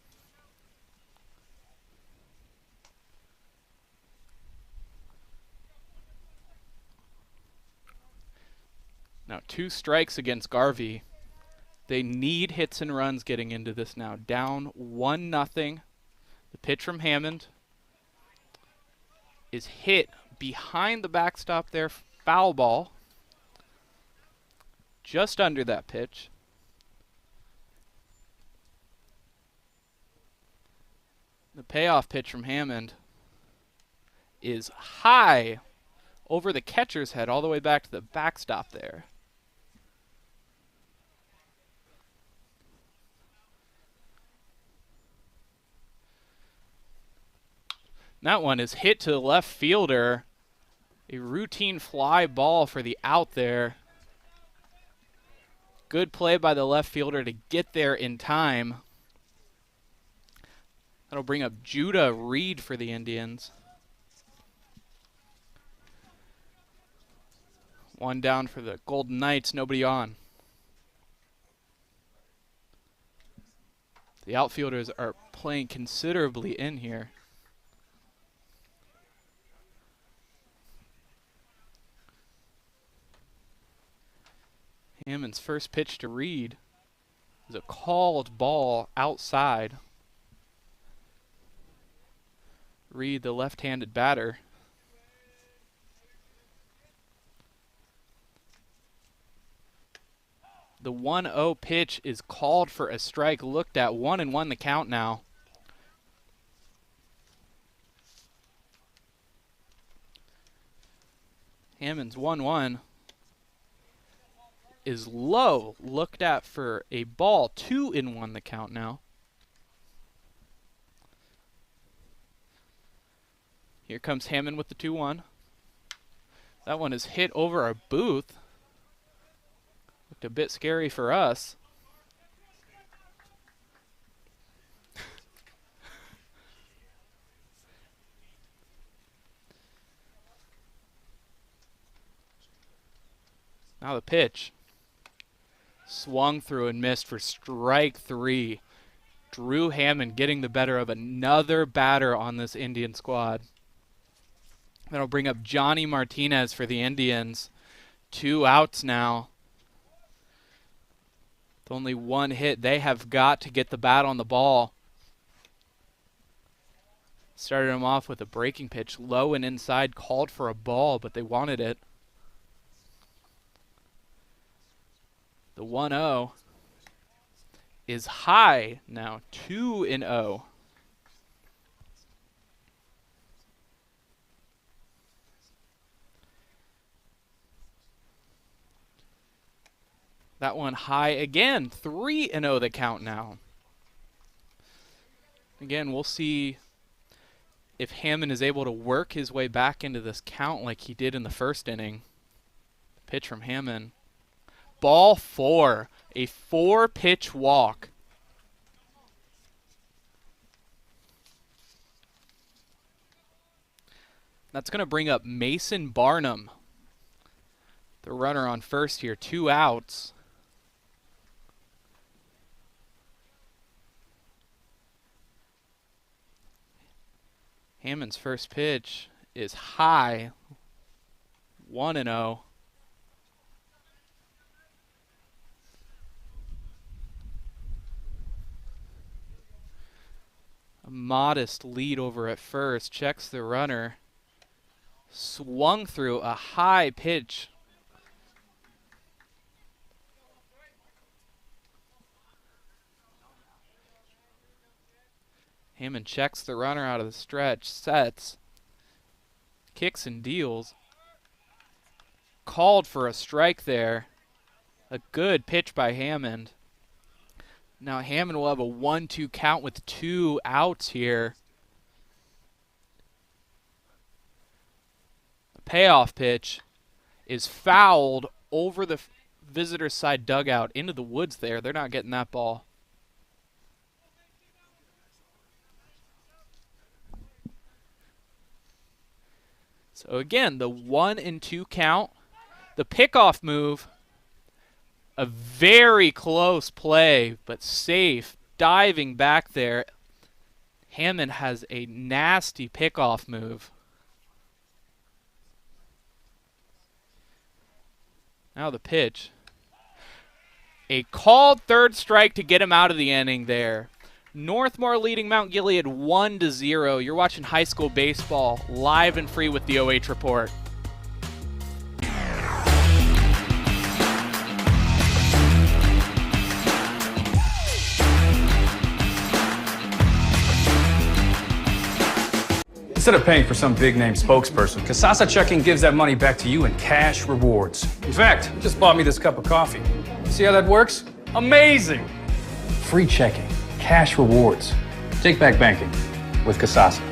Now 2 strikes against Garvey. They need hits and runs getting into this now. Down 1-0. The pitch from Hammond is hit behind the backstop there. Foul ball. Just under that pitch. The payoff pitch from Hammond is high over the catcher's head all the way back to the backstop there. That one is hit to the left fielder. A routine fly ball for the out there. Good play by the left fielder to get there in time. That'll bring up Judah Reed for the Indians. 1 down for the Golden Knights, nobody on. The outfielders are playing considerably in here. Hammond's first pitch to Reed is a called ball outside. Reed, the left-handed batter. The 1-0 pitch is called for a strike, looked at 1-1 the count now. Hammond's 1-1 is low, looked at for a ball, 2-1 the count now. Here comes Hammond with the 2-1. That one is hit over our booth. Looked a bit scary for us. Now the pitch. Swung through and missed for strike 3. Drew Hammond getting the better of another batter on this Indian squad. That'll bring up Johnny Martinez for the Indians. 2 outs now. With only 1 hit, they have got to get the bat on the ball. Started him off with a breaking pitch, low and inside, called for a ball, but they wanted it. The 1-0 is high now, 2-0. That one high again, 3-0 the count now. Again, we'll see if Hammond is able to work his way back into this count like he did in the first inning. Pitch from Hammond. Ball 4, a 4-pitch walk. That's going to bring up Mason Barnum, the runner on first here, 2 outs. Hammond's first pitch is high, 1-0. A modest lead over at first, checks the runner. Swung through a high pitch. Hammond checks the runner out of the stretch, sets, kicks and deals. Called for a strike there. A good pitch by Hammond. Now Hammond will have a 1-2 count with 2 outs here. The payoff pitch is fouled over the visitor side dugout into the woods there. They're not getting that ball. So again, the 1-2 count. The pickoff move, a very close play, but safe. Diving back there. Hammond has a nasty pickoff move. Now the pitch. A called third strike to get him out of the inning there. Northmor leading Mount Gilead 1-0. You're watching high school baseball live and free with the OH Report. Instead of paying for some big-name spokesperson, Kasasa Checking gives that money back to you in cash rewards. In fact, you just bought me this cup of coffee. See how that works? Amazing! Free checking, cash rewards. Take back banking with Kasasa.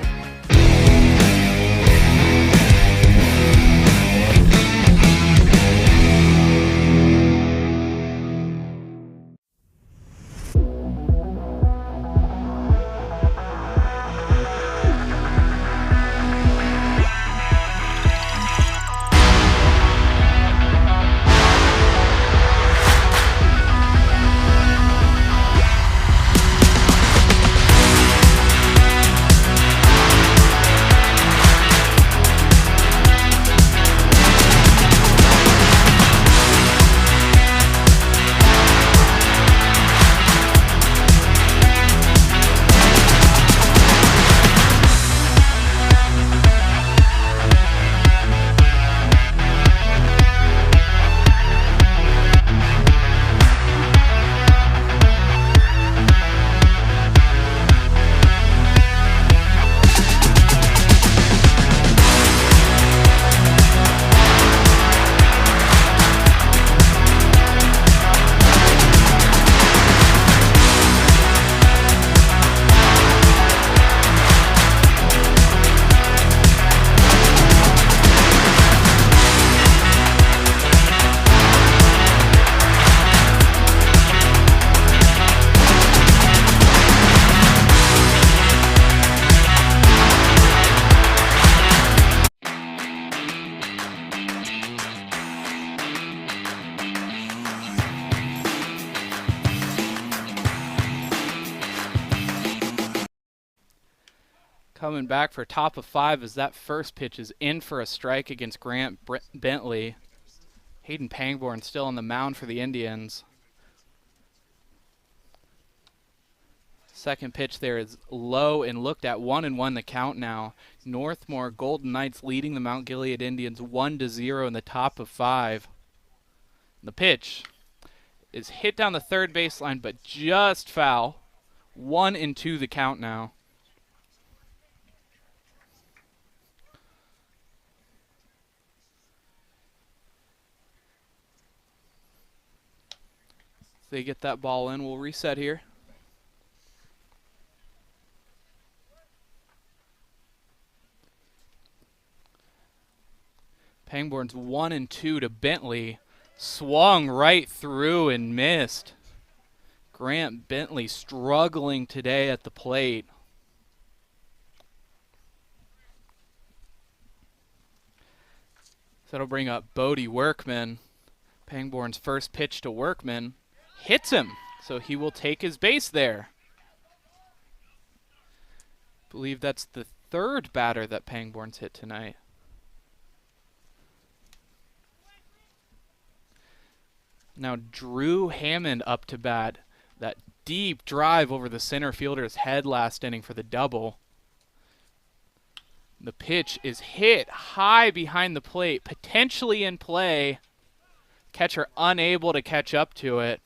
Coming back for top of 5 as that first pitch is in for a strike against Grant Bentley. Hayden Pangborn still on the mound for the Indians. Second pitch there is low and looked at. 1-1 the count now. Northmor Golden Knights leading the Mount Gilead Indians 1-0 in the top of 5. The pitch is hit down the third baseline, but just foul. 1-2 the count now. If they get that ball in, we'll reset here. Pangborn's 1-2 to Bentley. Swung right through and missed. Grant Bentley struggling today at the plate. So that'll bring up Bodie Workman. Pangborn's first pitch to Workman hits him, so he will take his base there. I believe that's the third batter that Pangborn's hit tonight. Now Drew Hammond up to bat. That deep drive over the center fielder's head last inning for the double. The pitch is hit high behind the plate, potentially in play. Catcher unable to catch up to it.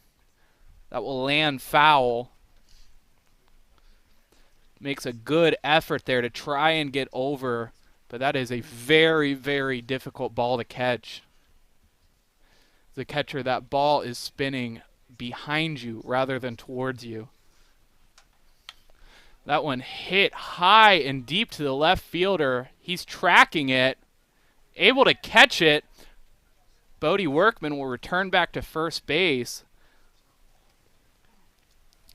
That will land foul. Makes a good effort there to try and get over, but that is a very, very difficult ball to catch. The catcher, that ball is spinning behind you rather than towards you. That one hit high and deep to the left fielder. He's tracking it, able to catch it. Bodie Workman will return back to first base.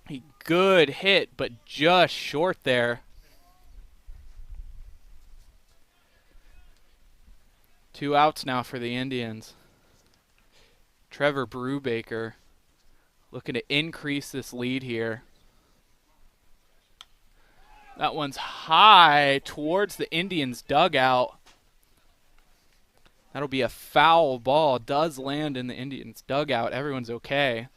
A good hit, but just short there. 2 outs now for the Indians. Trevor Brubaker looking to increase this lead here. That one's high towards the Indians' dugout. That'll be a foul ball. Does land in the Indians' dugout. Everyone's okay.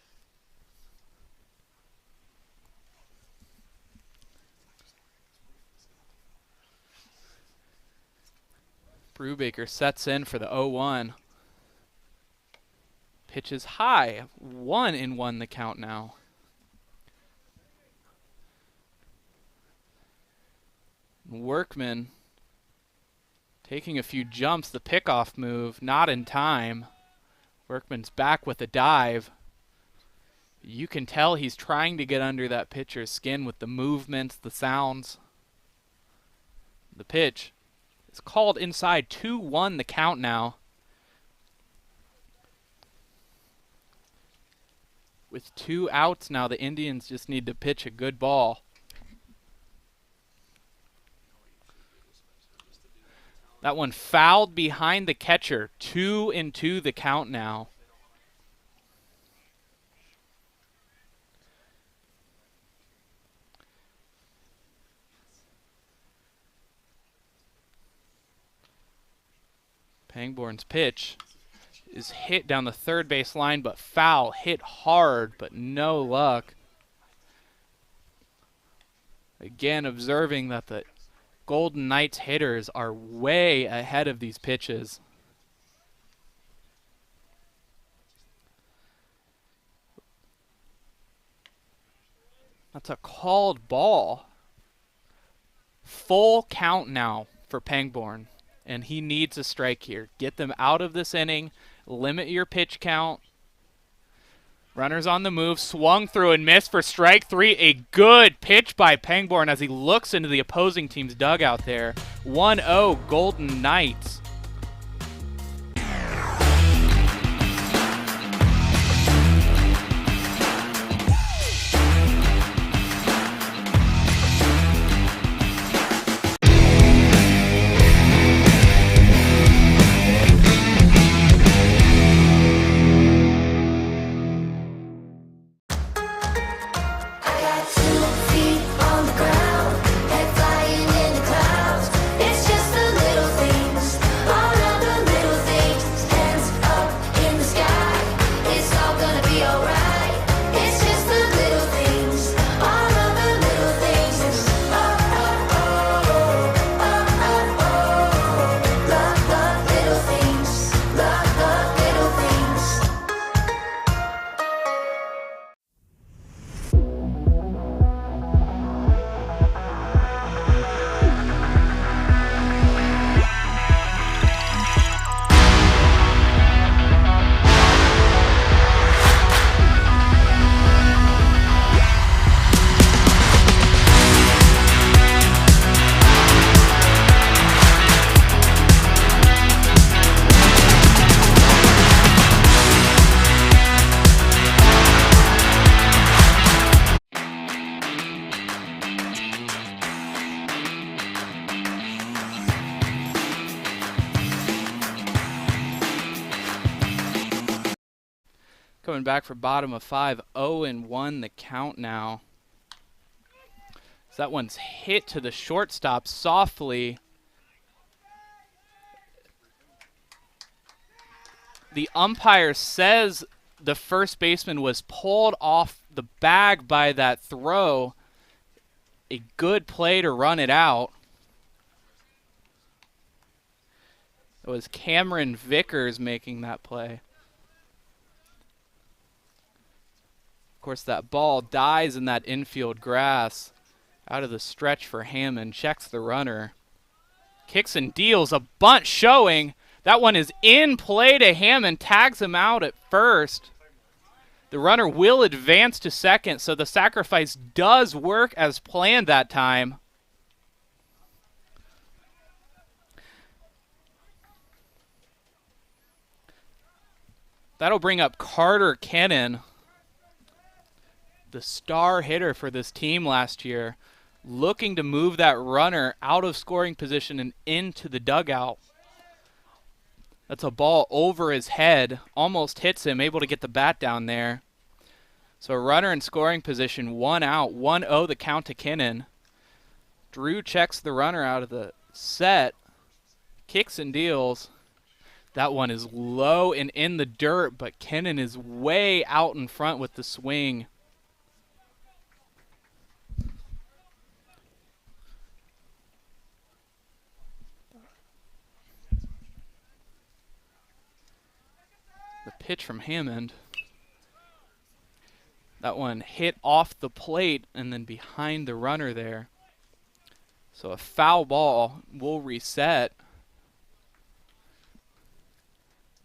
Brubaker sets in for the 0-1. Pitch is high. 1-1 the count now. Workman taking a few jumps. The pickoff move, not in time. Workman's back with a dive. You can tell he's trying to get under that pitcher's skin with the movements, the sounds. The pitch is called inside. 2-1 the count now. With 2 outs now, the Indians just need to pitch a good ball. That one fouled behind the catcher. 2-2 the count now. Pangborn's pitch is hit down the third base line, but foul. Hit hard, but no luck. Again, observing that the Golden Knights hitters are way ahead of these pitches. That's a called ball. Full count now for Pangborn, and he needs a strike here. Get them out of this inning. Limit your pitch count. Runners on the move. Swung through and missed for strike 3. A good pitch by Pangborn as he looks into the opposing team's dugout there. 1-0 Golden Knights. I got 2 feet on the ground, head flying in the clouds. Coming back for bottom of 5, 0-1 the count now. So that one's hit to the shortstop softly. The umpire says the first baseman was pulled off the bag by that throw. A good play to run it out. It was Cameron Vickers making that play. Of course, that ball dies in that infield grass. Out of the stretch for Hammond. Checks the runner. Kicks and deals. A bunt showing. That one is in play to Hammond. Tags him out at first. The runner will advance to second, so the sacrifice does work as planned that time. That'll bring up Carter Kennan, the star hitter for this team last year, looking to move that runner out of scoring position and into the dugout. That's a ball over his head, almost hits him, able to get the bat down there. So a runner in scoring position, 1 out, 1-0 the count to Kennan. Drew checks the runner out of the set, kicks and deals. That one is low and in the dirt, but Kennan is way out in front with the swing. The pitch from Hammond. That one hit off the plate and then behind the runner there. So a foul ball will reset.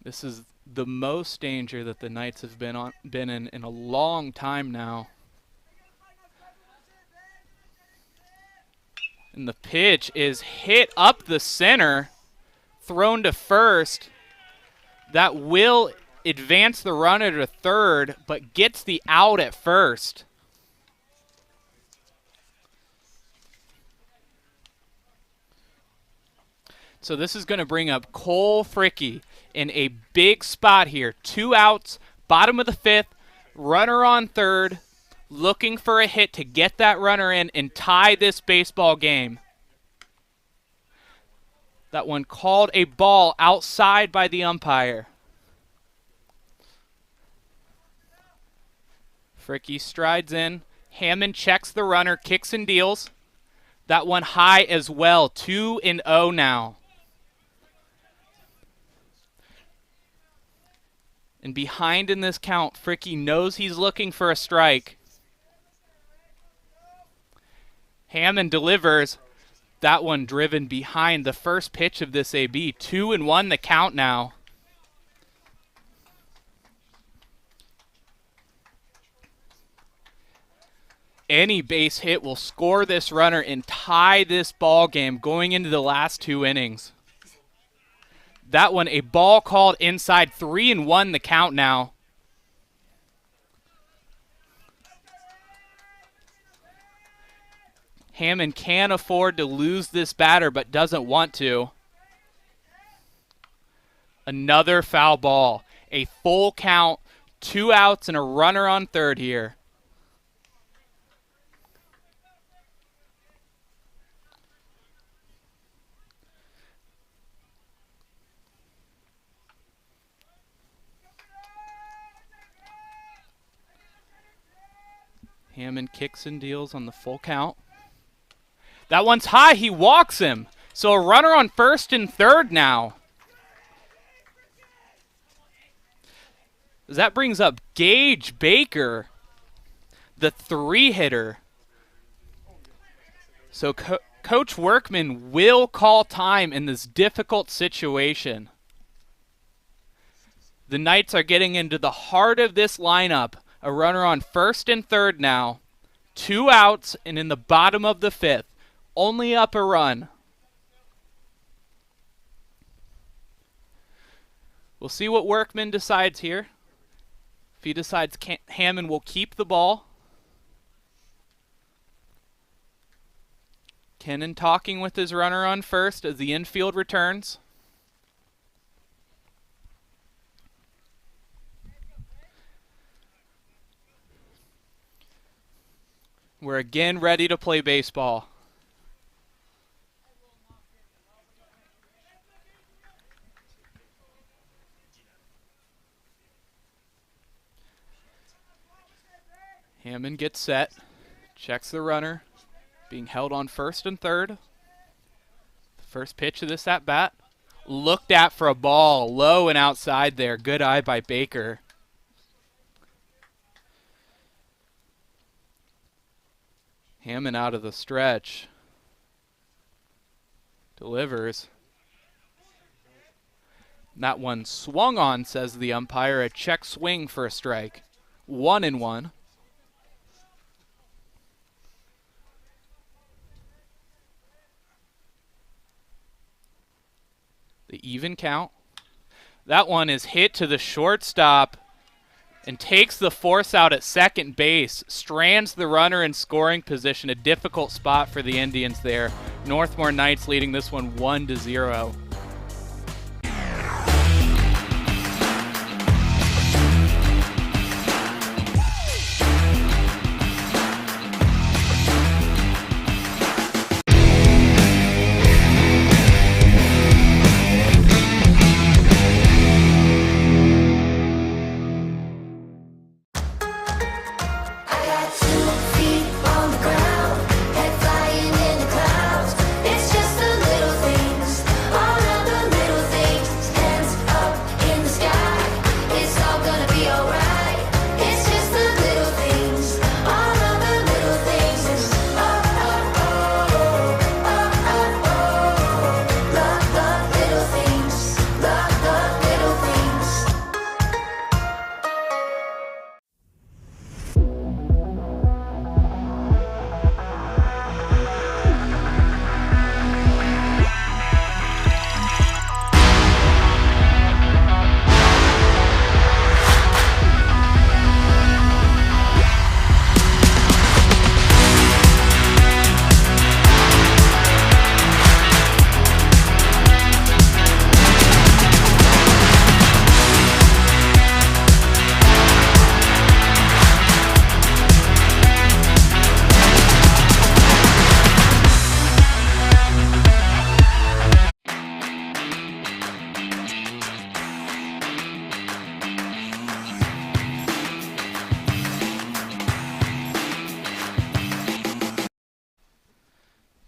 This is the most danger that the Knights have been in a long time now. And the pitch is hit up the center, thrown to first. That will advance the runner to third, but gets the out at first. So this is going to bring up Cole Fricke in a big spot here. 2 outs, bottom of the 5th, runner on third, looking for a hit to get that runner in and tie this baseball game. That one called a ball outside by the umpire. Fricke strides in. Hammond checks the runner, kicks and deals. That one high as well. 2-0 now. And behind in this count, Fricke knows he's looking for a strike. Hammond delivers. That one driven behind the first pitch of this AB. 2-1 the count now. Any base hit will score this runner and tie this ball game going into the last 2 innings. That one, a ball called inside. 3-1 the count now. Hammond can afford to lose this batter, but doesn't want to. Another foul ball. A full count, 2 outs, and a runner on third here. Hammond kicks and deals on the full count. That one's high. He walks him. So a runner on first and third now. That brings up Gage Baker, the 3-hitter. So Coach Workman will call time in this difficult situation. The Knights are getting into the heart of this lineup. A runner on first and third now. 2 outs and in the bottom of the 5th. Only up a run. We'll see what Workman decides here. If he decides Hammond will keep the ball. Kennan talking with his runner on first as the infield We're again ready to play baseball. Hammond gets set, checks the runner, being held on first and third. The first pitch of this at-bat. Looked at for a ball, low and outside there. Good eye by Baker. Hammond out of the stretch. Delivers. That one swung on, says the umpire. A check swing for a strike. 1-1. The even count. That one is hit to the shortstop and takes the force out at second base. Strands the runner in scoring position. A difficult spot for the Indians there. Northmor Knights leading this one 1-0.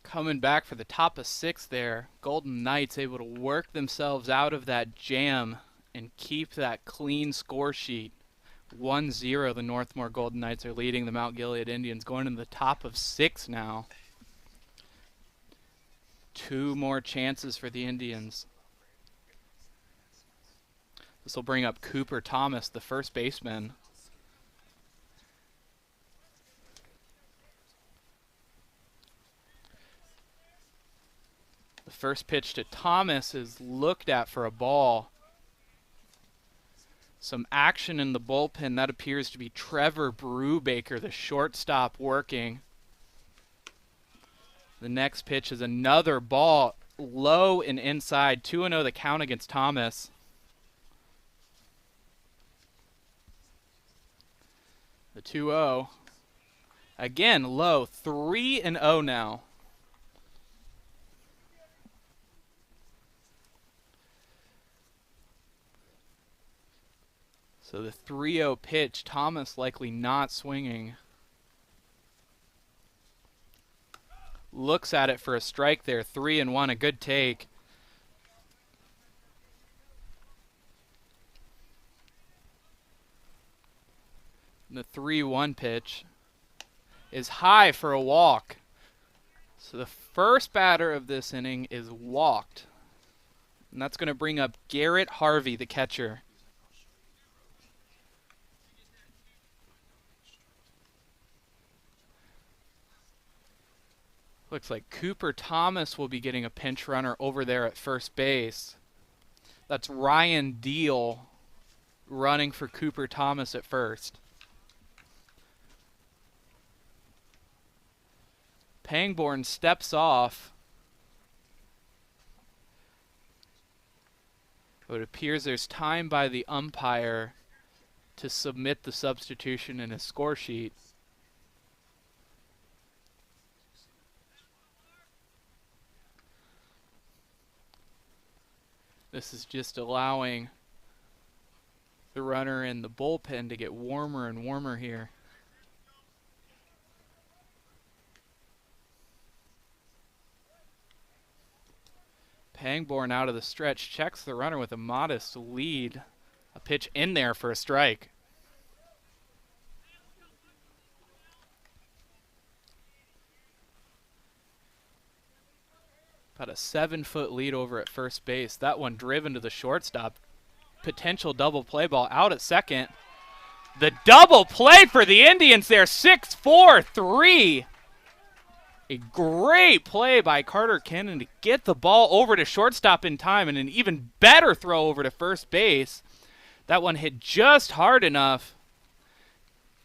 Coming back for the top of 6 there. Golden Knights able to work themselves out of that jam and keep that clean score sheet. 1-0, the Northmor Golden Knights are leading the Mount Gilead Indians, going into the top of 6 now. 2 more chances for the Indians. This will bring up Cooper Thomas, the first baseman. The first pitch to Thomas is looked at for a ball. Some action in the bullpen. That appears to be Trevor Brubaker, the shortstop, working. The next pitch is another ball, low and inside. 2-0 the count against Thomas. The 2-0. Again, low. 3-0 now. So the 3-0 pitch, Thomas likely not swinging. Looks at it for a strike there. 3-1, a good take. The 3-1 pitch is high for a walk. So the first batter of this inning is walked. And that's going to bring up Garrett Harvey, the catcher. Looks like Cooper Thomas will be getting a pinch runner over there at first base. That's Ryan Deal running for Cooper Thomas at first. Pangborn steps off. It appears there's time by the umpire to submit the substitution in his score sheet. This is just allowing the runner in the bullpen to get warmer and warmer here. Pangborn out of the stretch, checks the runner with a modest lead. A pitch in there for a strike. About a 7-foot lead over at first base. That one driven to the shortstop. Potential double play ball out at second. The double play for the Indians there, 6-4-3. A great play by Carter Kennan to get the ball over to shortstop in time, and an even better throw over to first base. That one hit just hard enough.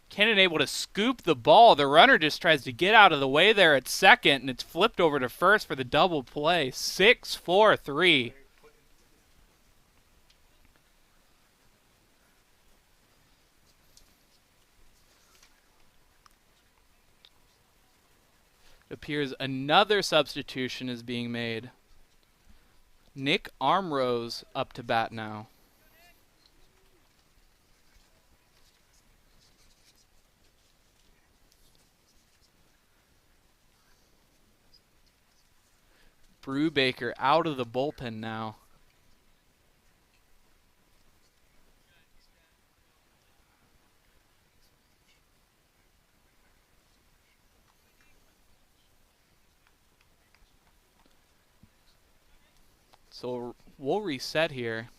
Kennan able to scoop the ball. The runner just tries to get out of the way there at second, and it's flipped over to first for the double play. 6-4-3. It appears another substitution is being made. Nick Armrose up to bat now. Brubaker out of the bullpen now. So we'll reset here.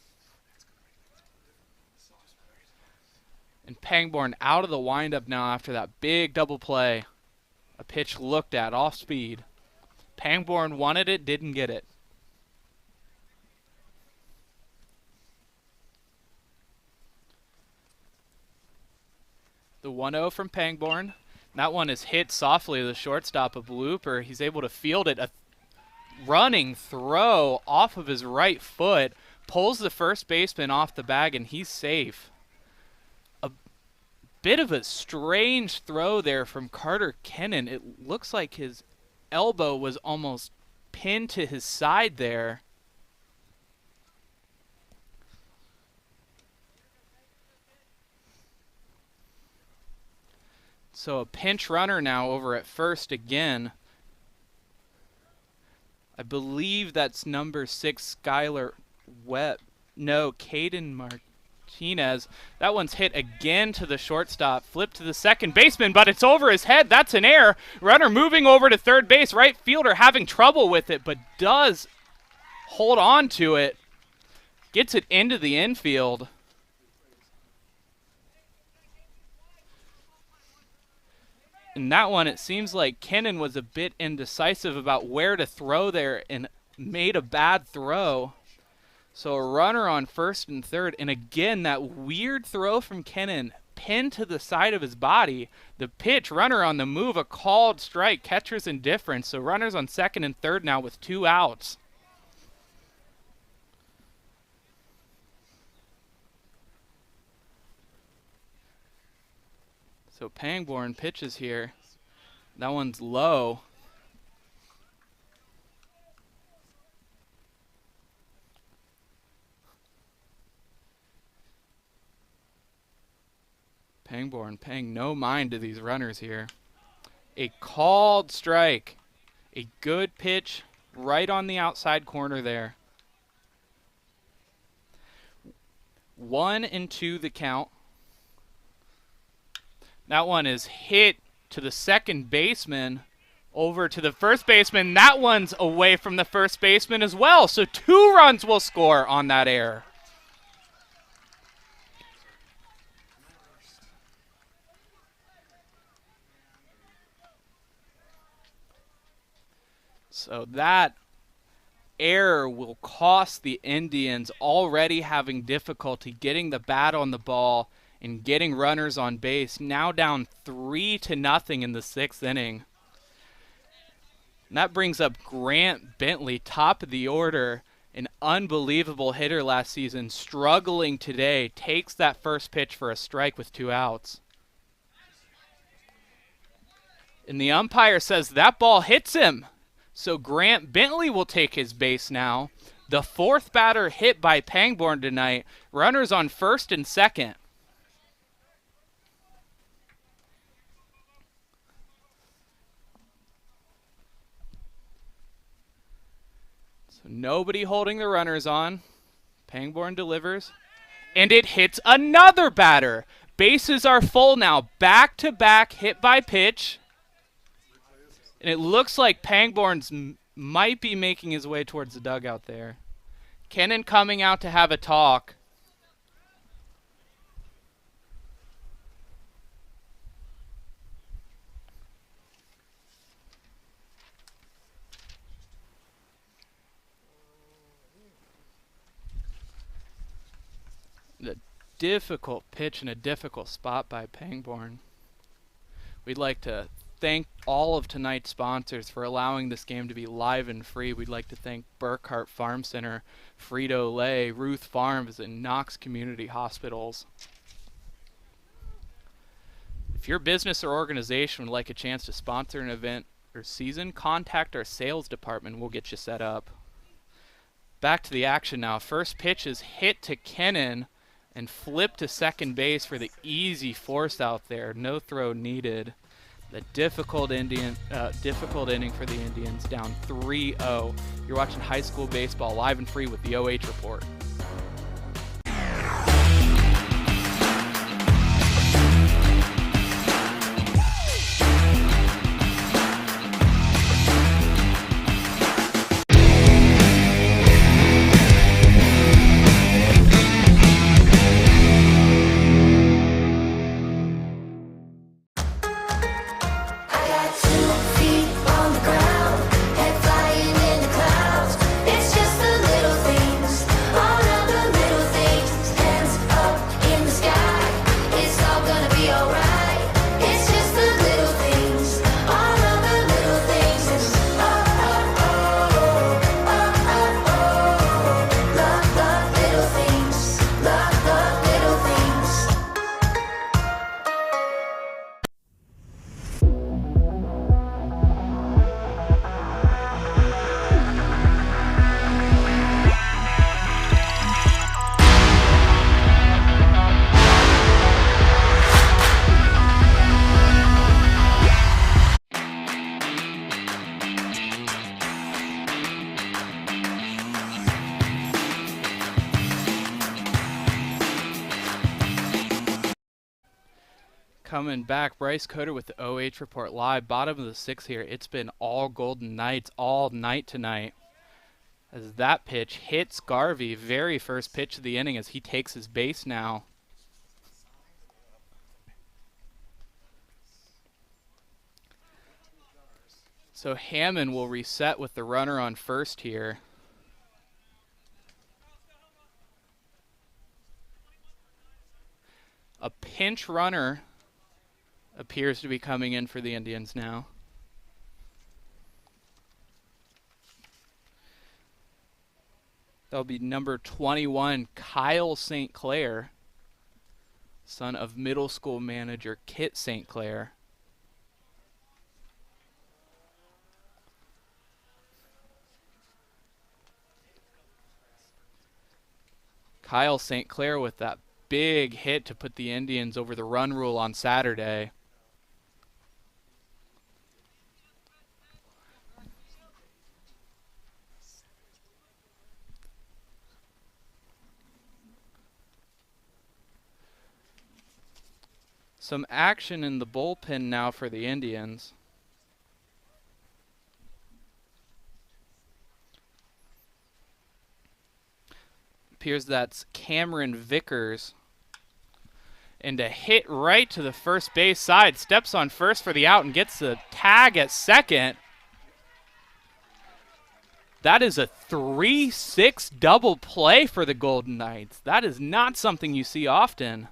And Pangborn out of the windup now after that big double play. A pitch looked at off speed. Pangborn wanted it, didn't get it. The 1-0 from Pangborn. That one is hit softly to the shortstop, a blooper. He's able to field it. A running throw off of his right foot. Pulls the first baseman off the bag, and he's safe. A bit of a strange throw there from Carter Kennan. It looks like his elbow was almost pinned to his side there. So a pinch runner now over at first again. I believe that's number 6, Skylar Webb. No, Caden Martinez. That one's hit again to the shortstop. Flipped to the second baseman, but it's over his head. That's an error. Runner moving over to third base. Right fielder having trouble with it, but does hold on to it. Gets it into the infield. In that one, it seems like Kennan was a bit indecisive about where to throw there and made a bad throw. So a runner on first and third, and again, that weird throw from Kennan, pinned to the side of his body. The pitch, runner on the move, a called strike, catcher's indifference. So runners on second and third now with 2 outs. So Pangborn pitches here. That one's low. Pangborn paying no mind to these runners here. A called strike. A good pitch right on the outside corner there. 1-2 the count. That one is hit to the second baseman, over to the first baseman. That one's away from the first baseman as well. So 2 runs will score on that error. So that error will cost the Indians, already having difficulty getting the bat on the ball and getting runners on base. Now down 3-0 in the 6th inning. And that brings up Grant Bentley, top of the order, an unbelievable hitter last season, struggling today, takes that first pitch for a strike with 2 outs. And the umpire says that ball hits him. So Grant Bentley will take his base now. The fourth batter hit by Pangborn tonight. Runners on first and second. So nobody holding the runners on. Pangborn delivers. And it hits another batter. Bases are full now. Back-to-back hit by pitch. And it looks like Pangborn's might be making his way towards the dugout there. Kennan coming out to have a talk. The difficult pitch and a difficult spot by Pangborn. We'd like to thank all of tonight's sponsors for allowing this game to be live and free. We'd like to thank Burkhart Farm Center, Frito Lay, Ruth Farms, and Knox Community Hospitals. If your business or organization would like a chance to sponsor an event or season, contact our sales department. We'll get you set up. Back to the action now. First pitch is hit to Kennan and flipped to second base for the easy force out there. No throw needed. The difficult inning for the Indians, down 3-0. You're watching high school baseball live and free with the OH Report. Coming back, Bryce Coder with the OH Report live. Bottom of the sixth here. It's been all Golden Knights all night tonight. As that pitch hits Garvey, very first pitch of the inning as he takes his base now. So Hammond will reset with the runner on first here. A pinch runner appears to be coming in for the Indians now. That'll be number 21, Kyle St. Clair, son of middle school manager Kit St. Clair. Kyle St. Clair with that big hit to put the Indians over the run rule on Saturday. Some action in the bullpen now for the Indians. Appears that's Cameron Vickers. And a hit right to the first base side. Steps on first for the out and gets the tag at second. That is a 3-6 double play for the Golden Knights. That is not something you see often.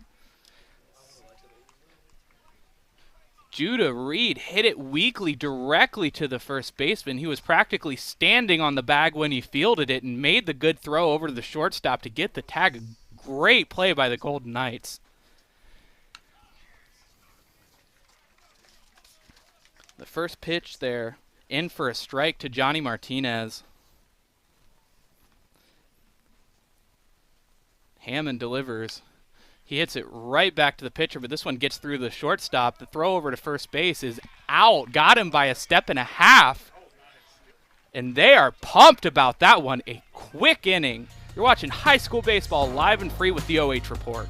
Judah Reed hit it weakly directly to the first baseman. He was practically standing on the bag when he fielded it and made the good throw over to the shortstop to get the tag. A great play by the Golden Knights. The first pitch there, in for a strike to Johnny Martinez. Hammond delivers. He hits it right back to the pitcher, but this one gets through the shortstop. The throw over to first base is out. Got him by a step and a half. And they are pumped about that one. A quick inning. You're watching high school baseball live and free with the OH Report.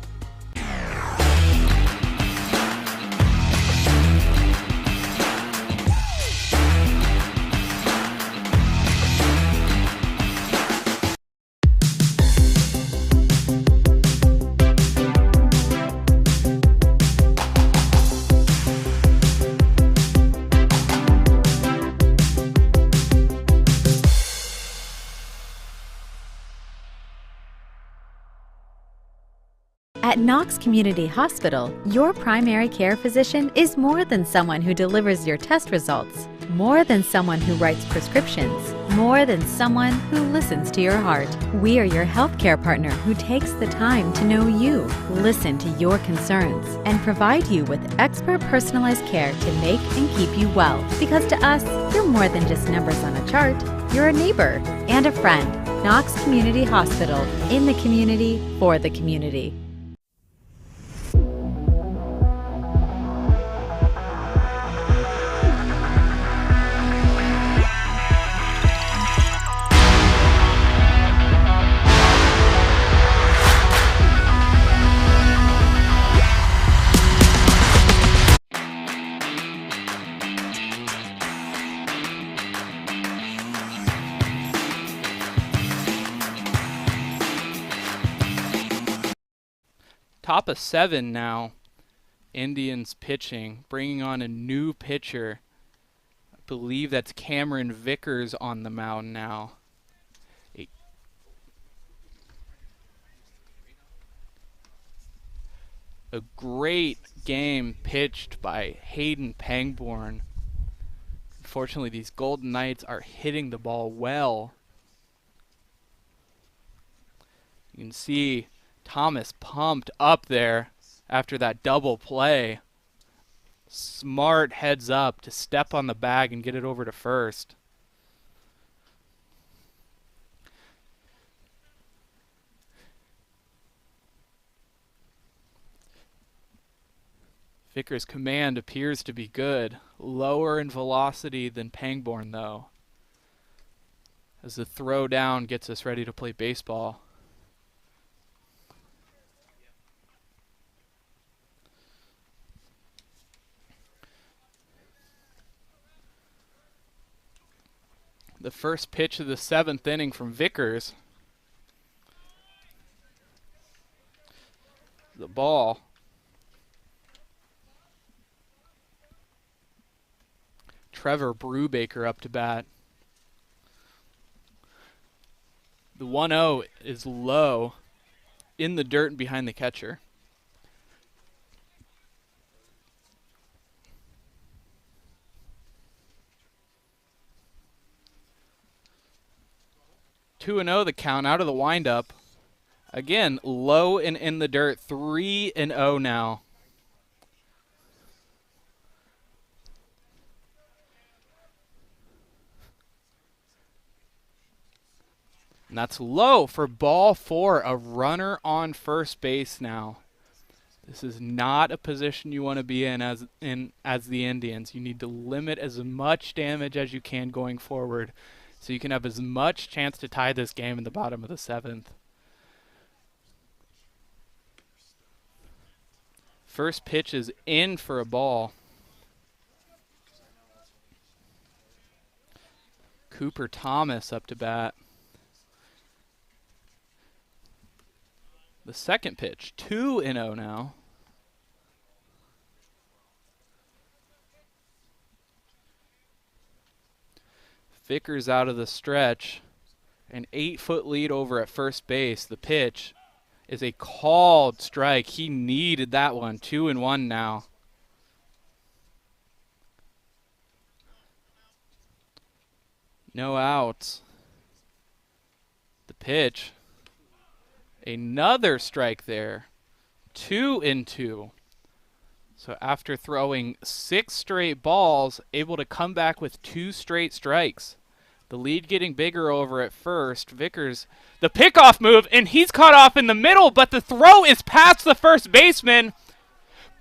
At Knox Community Hospital, your primary care physician is more than someone who delivers your test results, more than someone who writes prescriptions, more than someone who listens to your heart. We are your healthcare partner who takes the time to know you, listen to your concerns, and provide you with expert personalized care to make and keep you well. Because to us, you're more than just numbers on a chart. You're a neighbor and a friend. Knox Community Hospital, in the community, for the community. Top of 7 now. Indians pitching, bringing on a new pitcher. I believe that's Cameron Vickers on the mound now. A great game pitched by Hayden Pangborn. Unfortunately, these Golden Knights are hitting the ball well. You can see Thomas pumped up there after that double play. Smart heads up to step on the bag and get it over to first. Vickers' command appears to be good. Lower in velocity than Pangborn, though, as the throw down gets us ready to play baseball. The first pitch of the 7th inning from Vickers. The ball. Trevor Brubaker up to bat. The 1-0 is low, in the dirt and behind the catcher. Two and 0 the count out of the windup. Again, low and in the dirt. 3-0 now. And that's low for ball 4. A runner on first base now. This is not a position you want to be in as the Indians. You need to limit as much damage as you can going forward, so you can have as much chance to tie this game in the bottom of the 7th. First pitch is in for a ball. Cooper Thomas up to bat. The second pitch, 2-0 now. Vickers out of the stretch. An 8-foot lead over at first base. The pitch is a called strike. He needed that one. 2-1 now. No outs. The pitch. Another strike there. 2-2. So after throwing 6 straight balls, able to come back with 2 straight strikes. The lead getting bigger over at first. Vickers, the pickoff move, and he's caught off in the middle, but the throw is past the first baseman.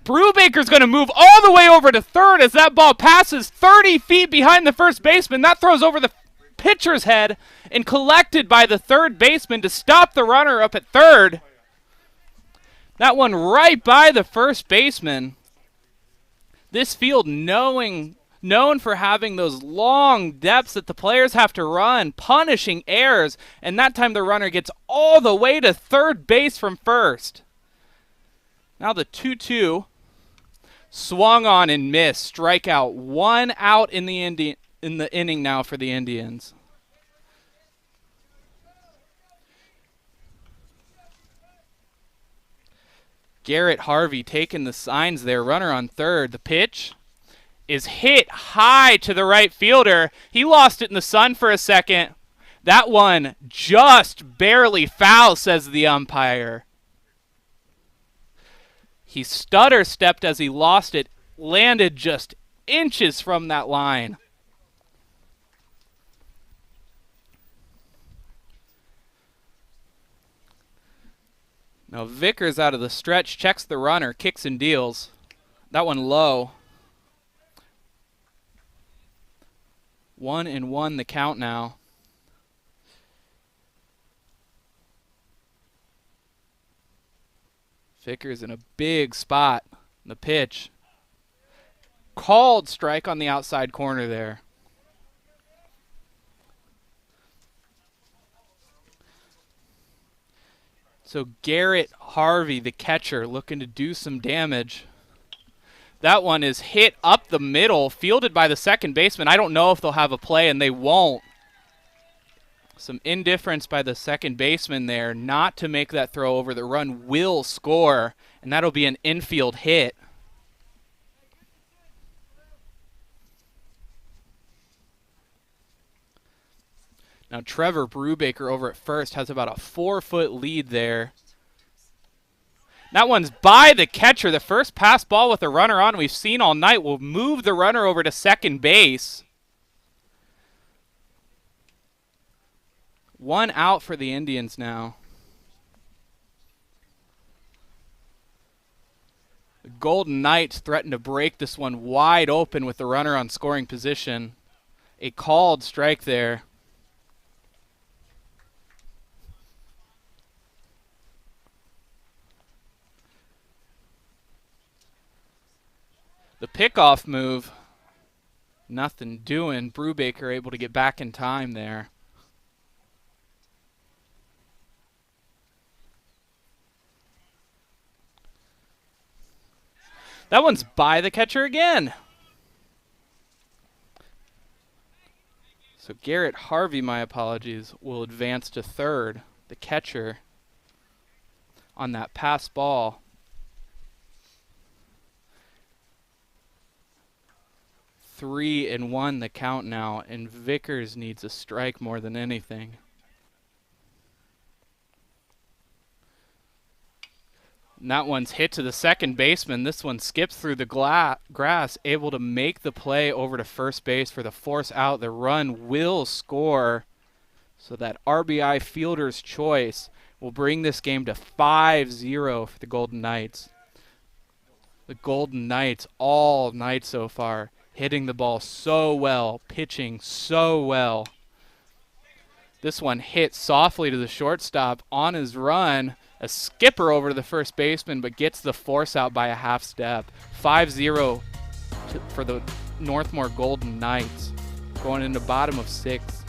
Brubaker's going to move all the way over to third as that ball passes 30 feet behind the first baseman. That throws over the pitcher's head and collected by the third baseman to stop the runner up at third. That one right by the first baseman. This field known for having those long depths that the players have to run, punishing errors, and that time the runner gets all the way to third base from first. Now the 2-2 swung on and missed. Strikeout. 1 out in the inning now for the Indians. Garrett Harvey taking the signs there. Runner on third. The pitch is hit high to the right fielder. He lost it in the sun for a second. That one just barely foul, says the umpire. He stutter-stepped as he lost it. Landed just inches from that line. Now Vickers out of the stretch, checks the runner, kicks and deals. That one low. 1-1 the count now. Vickers in a big spot. The pitch. Called strike on the outside corner there. So Garrett Harvey, the catcher, looking to do some damage. That one is hit up the middle, fielded by the second baseman. I don't know if they'll have a play, and they won't. Some indifference by the second baseman there not to make that throw over. The run will score, and that'll be an infield hit. Now Trevor Brubaker over at first has about a 4-foot lead there. That one's by the catcher. The first pass ball with a runner on we've seen all night will move the runner over to second base. 1 out for the Indians now. The Golden Knights threaten to break this one wide open with the runner on scoring position. A called strike there. The pickoff move, nothing doing. Brubaker able to get back in time there. That one's by the catcher again. So Garrett Harvey, my apologies, will advance to third. The catcher on that pass ball. 3-1 the count now, and Vickers needs a strike more than anything. And that one's hit to the second baseman. This one skips through the grass, able to make the play over to first base for the force out. The run will score, so that RBI fielder's choice will bring this game to 5-0 for the Golden Knights. The Golden Knights all night so far, hitting the ball so well, pitching so well. This one hit softly to the shortstop on his run. A skipper over to the first baseman, but gets the force out by a half step. 5-0 for the Northmor Golden Knights, going into bottom of 6.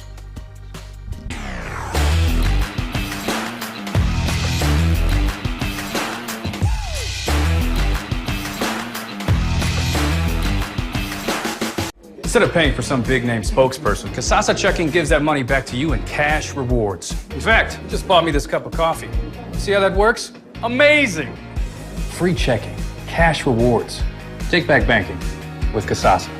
Instead of paying for some big-name spokesperson, Kasasa Checking gives that money back to you in cash rewards. In fact, you just bought me this cup of coffee. See how that works? Amazing! Free checking, cash rewards. Take back banking with Kasasa.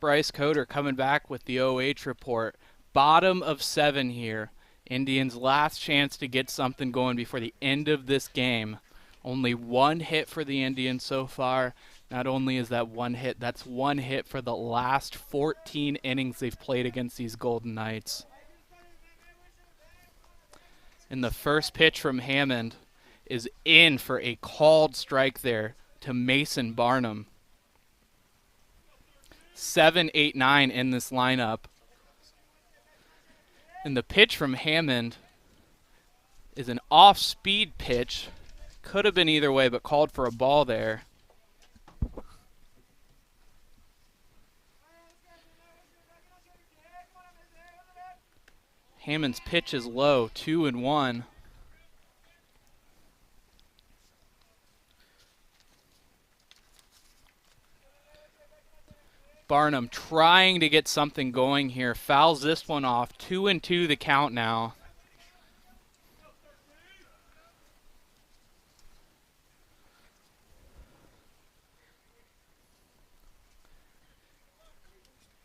Bryce Coder coming back with the OH report. Bottom of 7 here. Indians' last chance to get something going before the end of this game. Only 1 hit for the Indians so far. Not only is that 1 hit, that's 1 hit for the last 14 innings they've played against these Golden Knights. And the first pitch from Hammond is in for a called strike there to Mason Barnum. 7, 8, 9 in this lineup. And the pitch from Hammond is an off-speed pitch. Could have been either way, but called for a ball there. Hammond's pitch is low, 2-1. Barnum trying to get something going here. Fouls this one off. 2-2 the count now.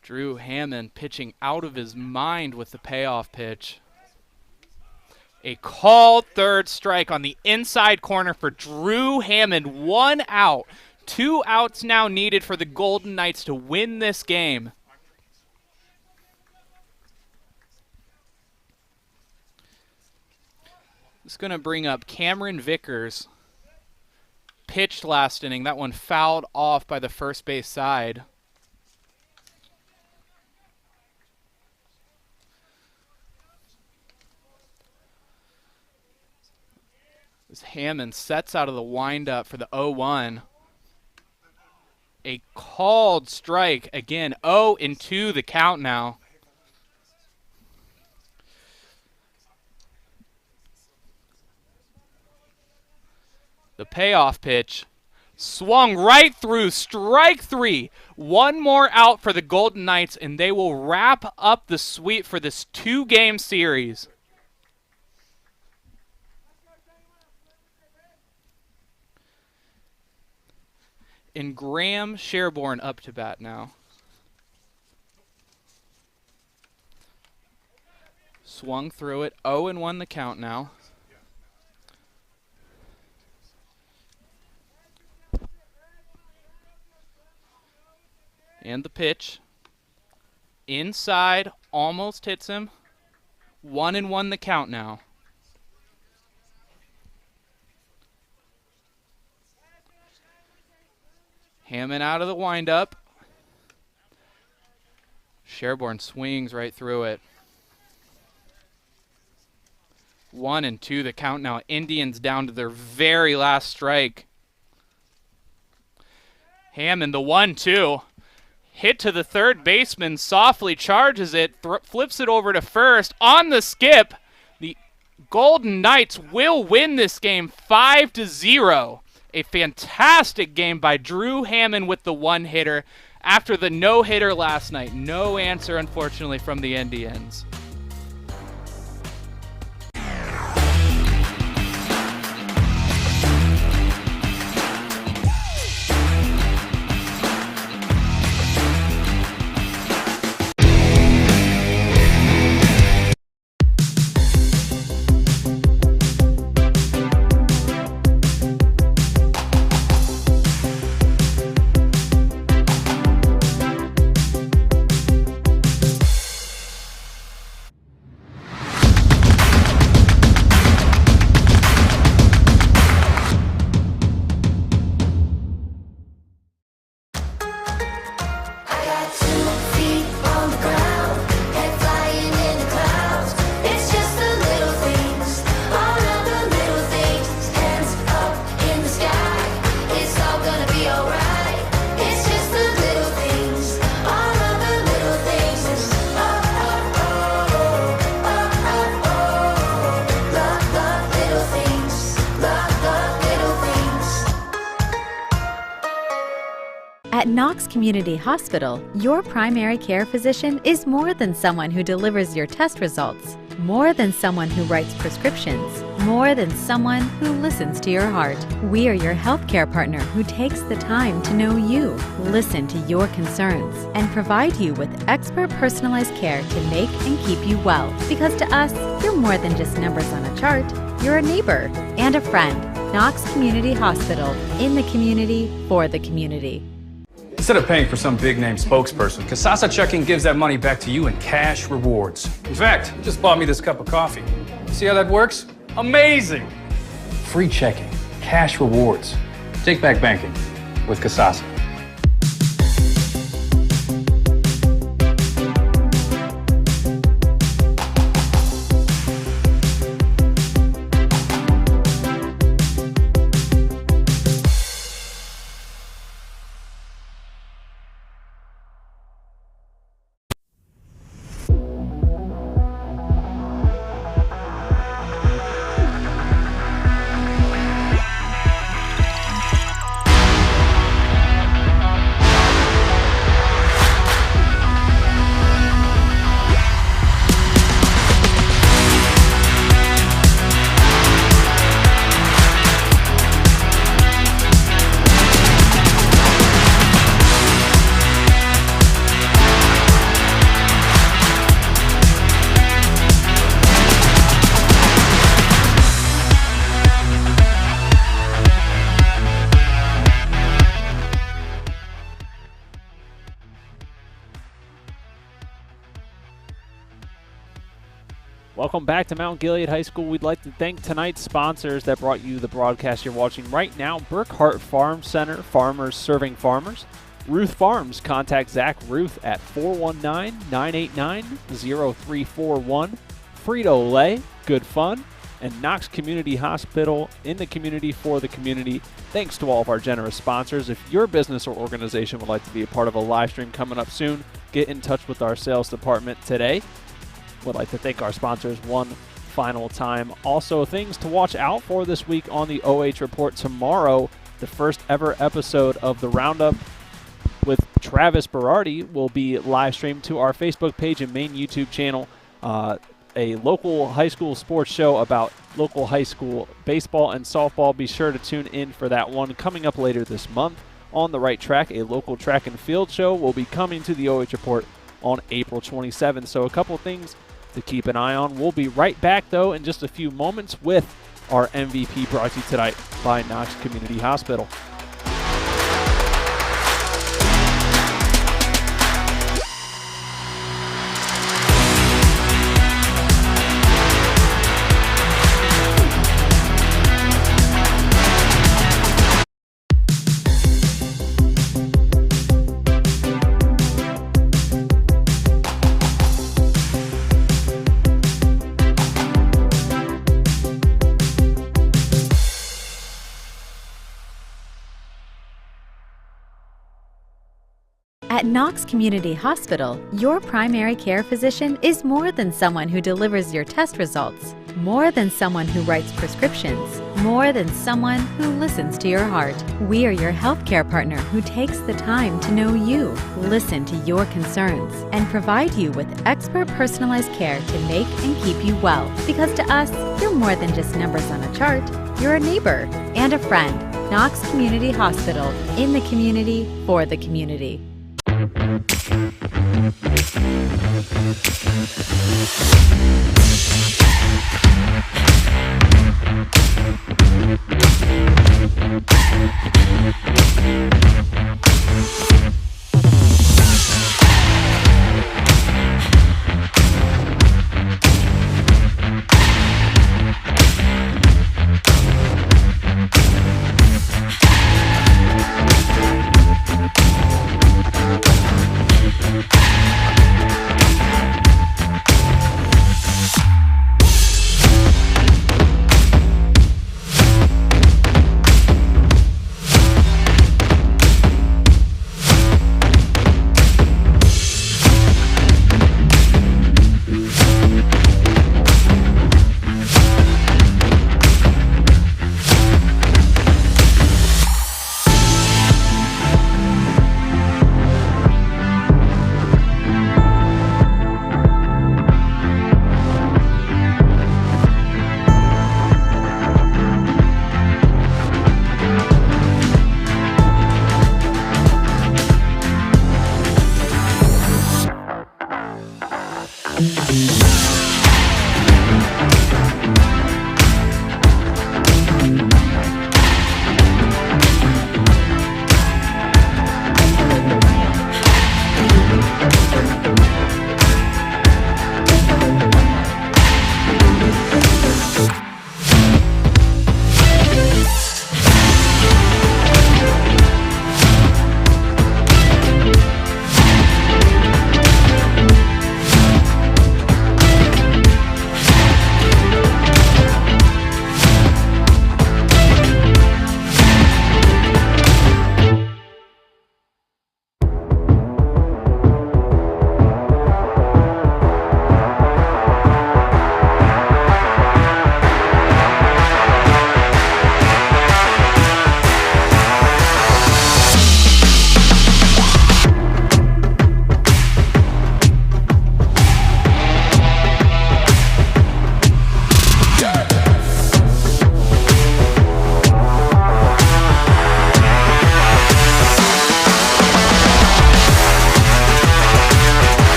Drew Hammond pitching out of his mind with the payoff pitch. A called third strike on the inside corner for Drew Hammond. 1 out. 2 outs now needed for the Golden Knights to win this game. It's going to bring up Cameron Vickers. Pitched last inning. That one fouled off by the first base side. As Hammond sets out of the windup for the 0-1. A called strike. Again, 0-2 the count now. The payoff pitch swung right through. Strike 3. 1 more out for the Golden Knights, and they will wrap up the sweep for this 2-game series. And Graham Sherborne up to bat now. Swung through it. 0-1 the count now. And the pitch. Inside. Almost hits him. 1-1 the count now. Hammond out of the windup. Sherborne swings right through it. 1-2 the count now. Indians down to their very last strike. Hammond, the 1-2. Hit to the third baseman. Softly charges it. Flips it over to first. On the skip. The Golden Knights will win this game 5-0. A fantastic game by Drew Hammond with the 1-hitter after the no-hitter last night. No answer, unfortunately, from the Indians. At Knox Community Hospital, your primary care physician is more than someone who delivers your test results, more than someone who writes prescriptions, more than someone who listens to your heart. We are your healthcare partner who takes the time to know you, listen to your concerns, and provide you with expert personalized care to make and keep you well. Because to us, you're more than just numbers on a chart. You're a neighbor and a friend. Knox Community Hospital, in the community, for the community. Instead of paying for some big-name spokesperson, Kasasa Checking gives that money back to you in cash rewards. In fact, you just bought me this cup of coffee. See how that works? Amazing! Free checking, cash rewards. Take back banking with Kasasa. Welcome back to Mount Gilead High School. We'd like to thank tonight's sponsors that brought you the broadcast you're watching right now. Burkhart Farm Center, farmers serving farmers. Ruth Farms, contact Zach Ruth at 419-989-0341. Frito Lay, good fun. And Knox Community Hospital, in the community, for the community. Thanks to all of our generous sponsors. If your business or organization would like to be a part of a live stream coming up soon, get in touch with our sales department today. Would like to thank our sponsors one final time. Also, things to watch out for this week on the OH Report. Tomorrow, the first ever episode of the Roundup with Travis Berardi will be live streamed to our Facebook page and main YouTube channel. A local high school sports show about local high school baseball and softball. Be sure to tune in for that one coming up later this month. On the Right Track, a local track and field show will be coming to the OH Report on April 27th. So a couple things to keep an eye on. We'll be right back, though, in just a few moments with our MVP brought to you tonight by Knox Community Hospital. At Knox Community Hospital, your primary care physician is more than someone who delivers your test results, more than someone who writes prescriptions, more than someone who listens to your heart. We are your healthcare partner who takes the time to know you, listen to your concerns, and provide you with expert personalized care to make and keep you well. Because to us, you're more than just numbers on a chart. You're a neighbor and a friend. Knox Community Hospital, in the community, for the community.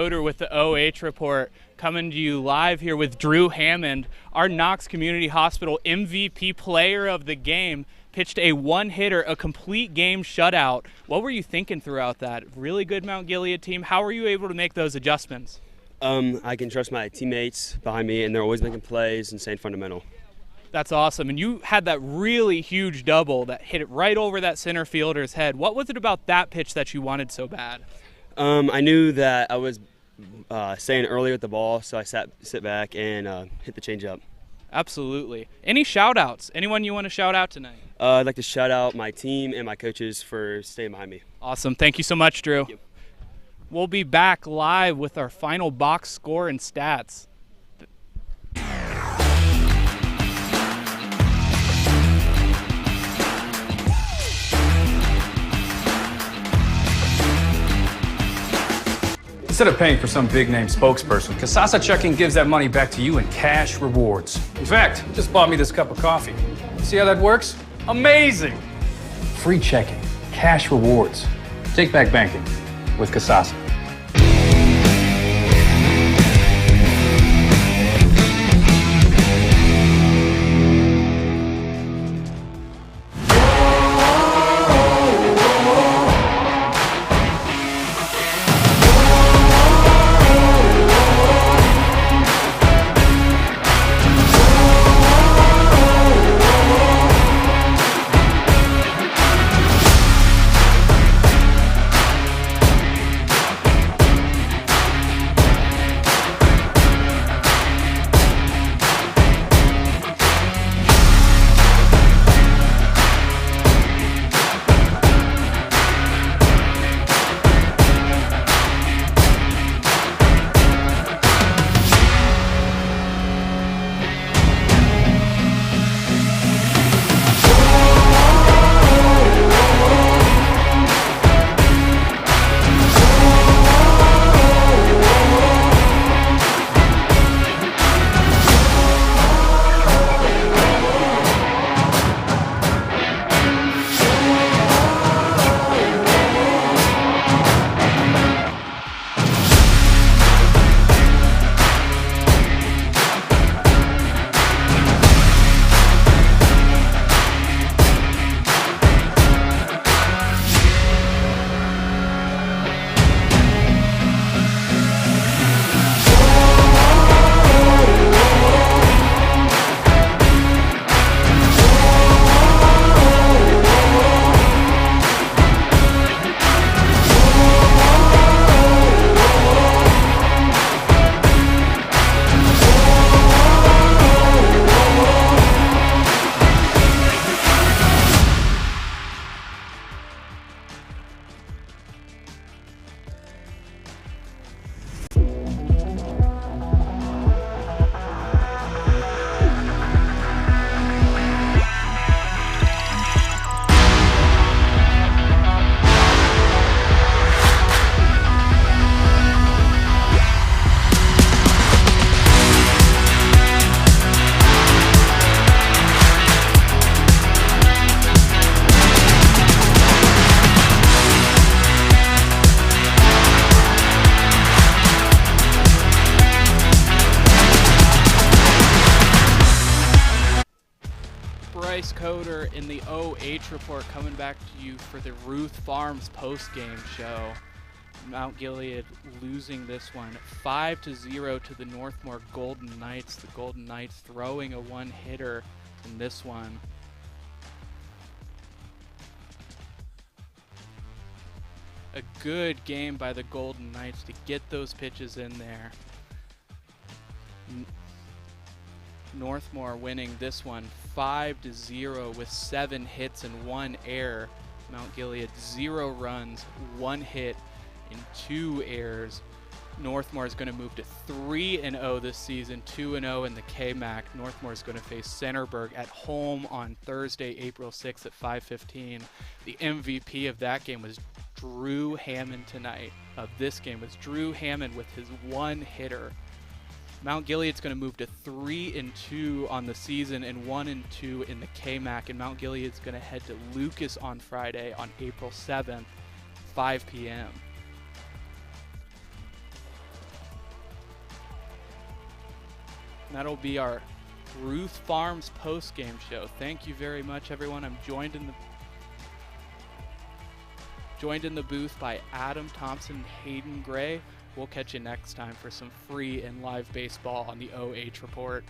Coder with the OH Report, coming to you live here with Drew Hammond, our Knox Community Hospital MVP player of the game. Pitched a one-hitter, a complete game shutout. What were you thinking throughout that? Really good Mount Gilead team. How were you able to make those adjustments? I can trust my teammates behind me, and they're always making plays and staying fundamental. That's awesome. And you had that really huge double that hit it right over that center fielder's head. What was it about that pitch that you wanted so bad? I knew that I was staying early with the ball, so I sit back and hit the changeup. Absolutely. Any shout-outs? Anyone you want to shout out tonight? I'd like to shout out my team and my coaches for staying behind me. Awesome. Thank you so much, Drew. We'll be back live with our final box score and stats. Instead of paying for some big-name spokesperson, Kasasa Checking gives that money back to you in cash rewards. In fact, you just bought me this cup of coffee. See how that works? Amazing! Free checking, cash rewards. Take back banking with Kasasa. Coder in the OH Report, coming back to you for the Ruth Farms postgame show. Mount Gilead losing this one 5-0 to the Northmor Golden Knights. The Golden Knights throwing a one-hitter in this one. A good game by the Golden Knights to get those pitches in there. Northmor winning this one 5-0 with 7 hits and 1 error. Mount Gilead 0 runs, 1 hit, and 2 errors. Northmor is going to move to 3-0 this season, 2-0 in the KMAC. Northmor is going to face Centerburg at home on Thursday, April 6th at 5:15. The MVP of that game was Drew Hammond tonight. Of this game was Drew Hammond with his one hitter. Mount Gilead's going to move to 3-2 on the season and 1-2 in the KMAC, and Mount Gilead's going to head to Lucas on Friday on April 7th, 5 p.m. That'll be our Ruth Farms post-game show. Thank you very much, everyone. I'm joined in the booth by Adam Thompson and Hayden Gray. We'll catch you next time for some free and live baseball on the OH Report.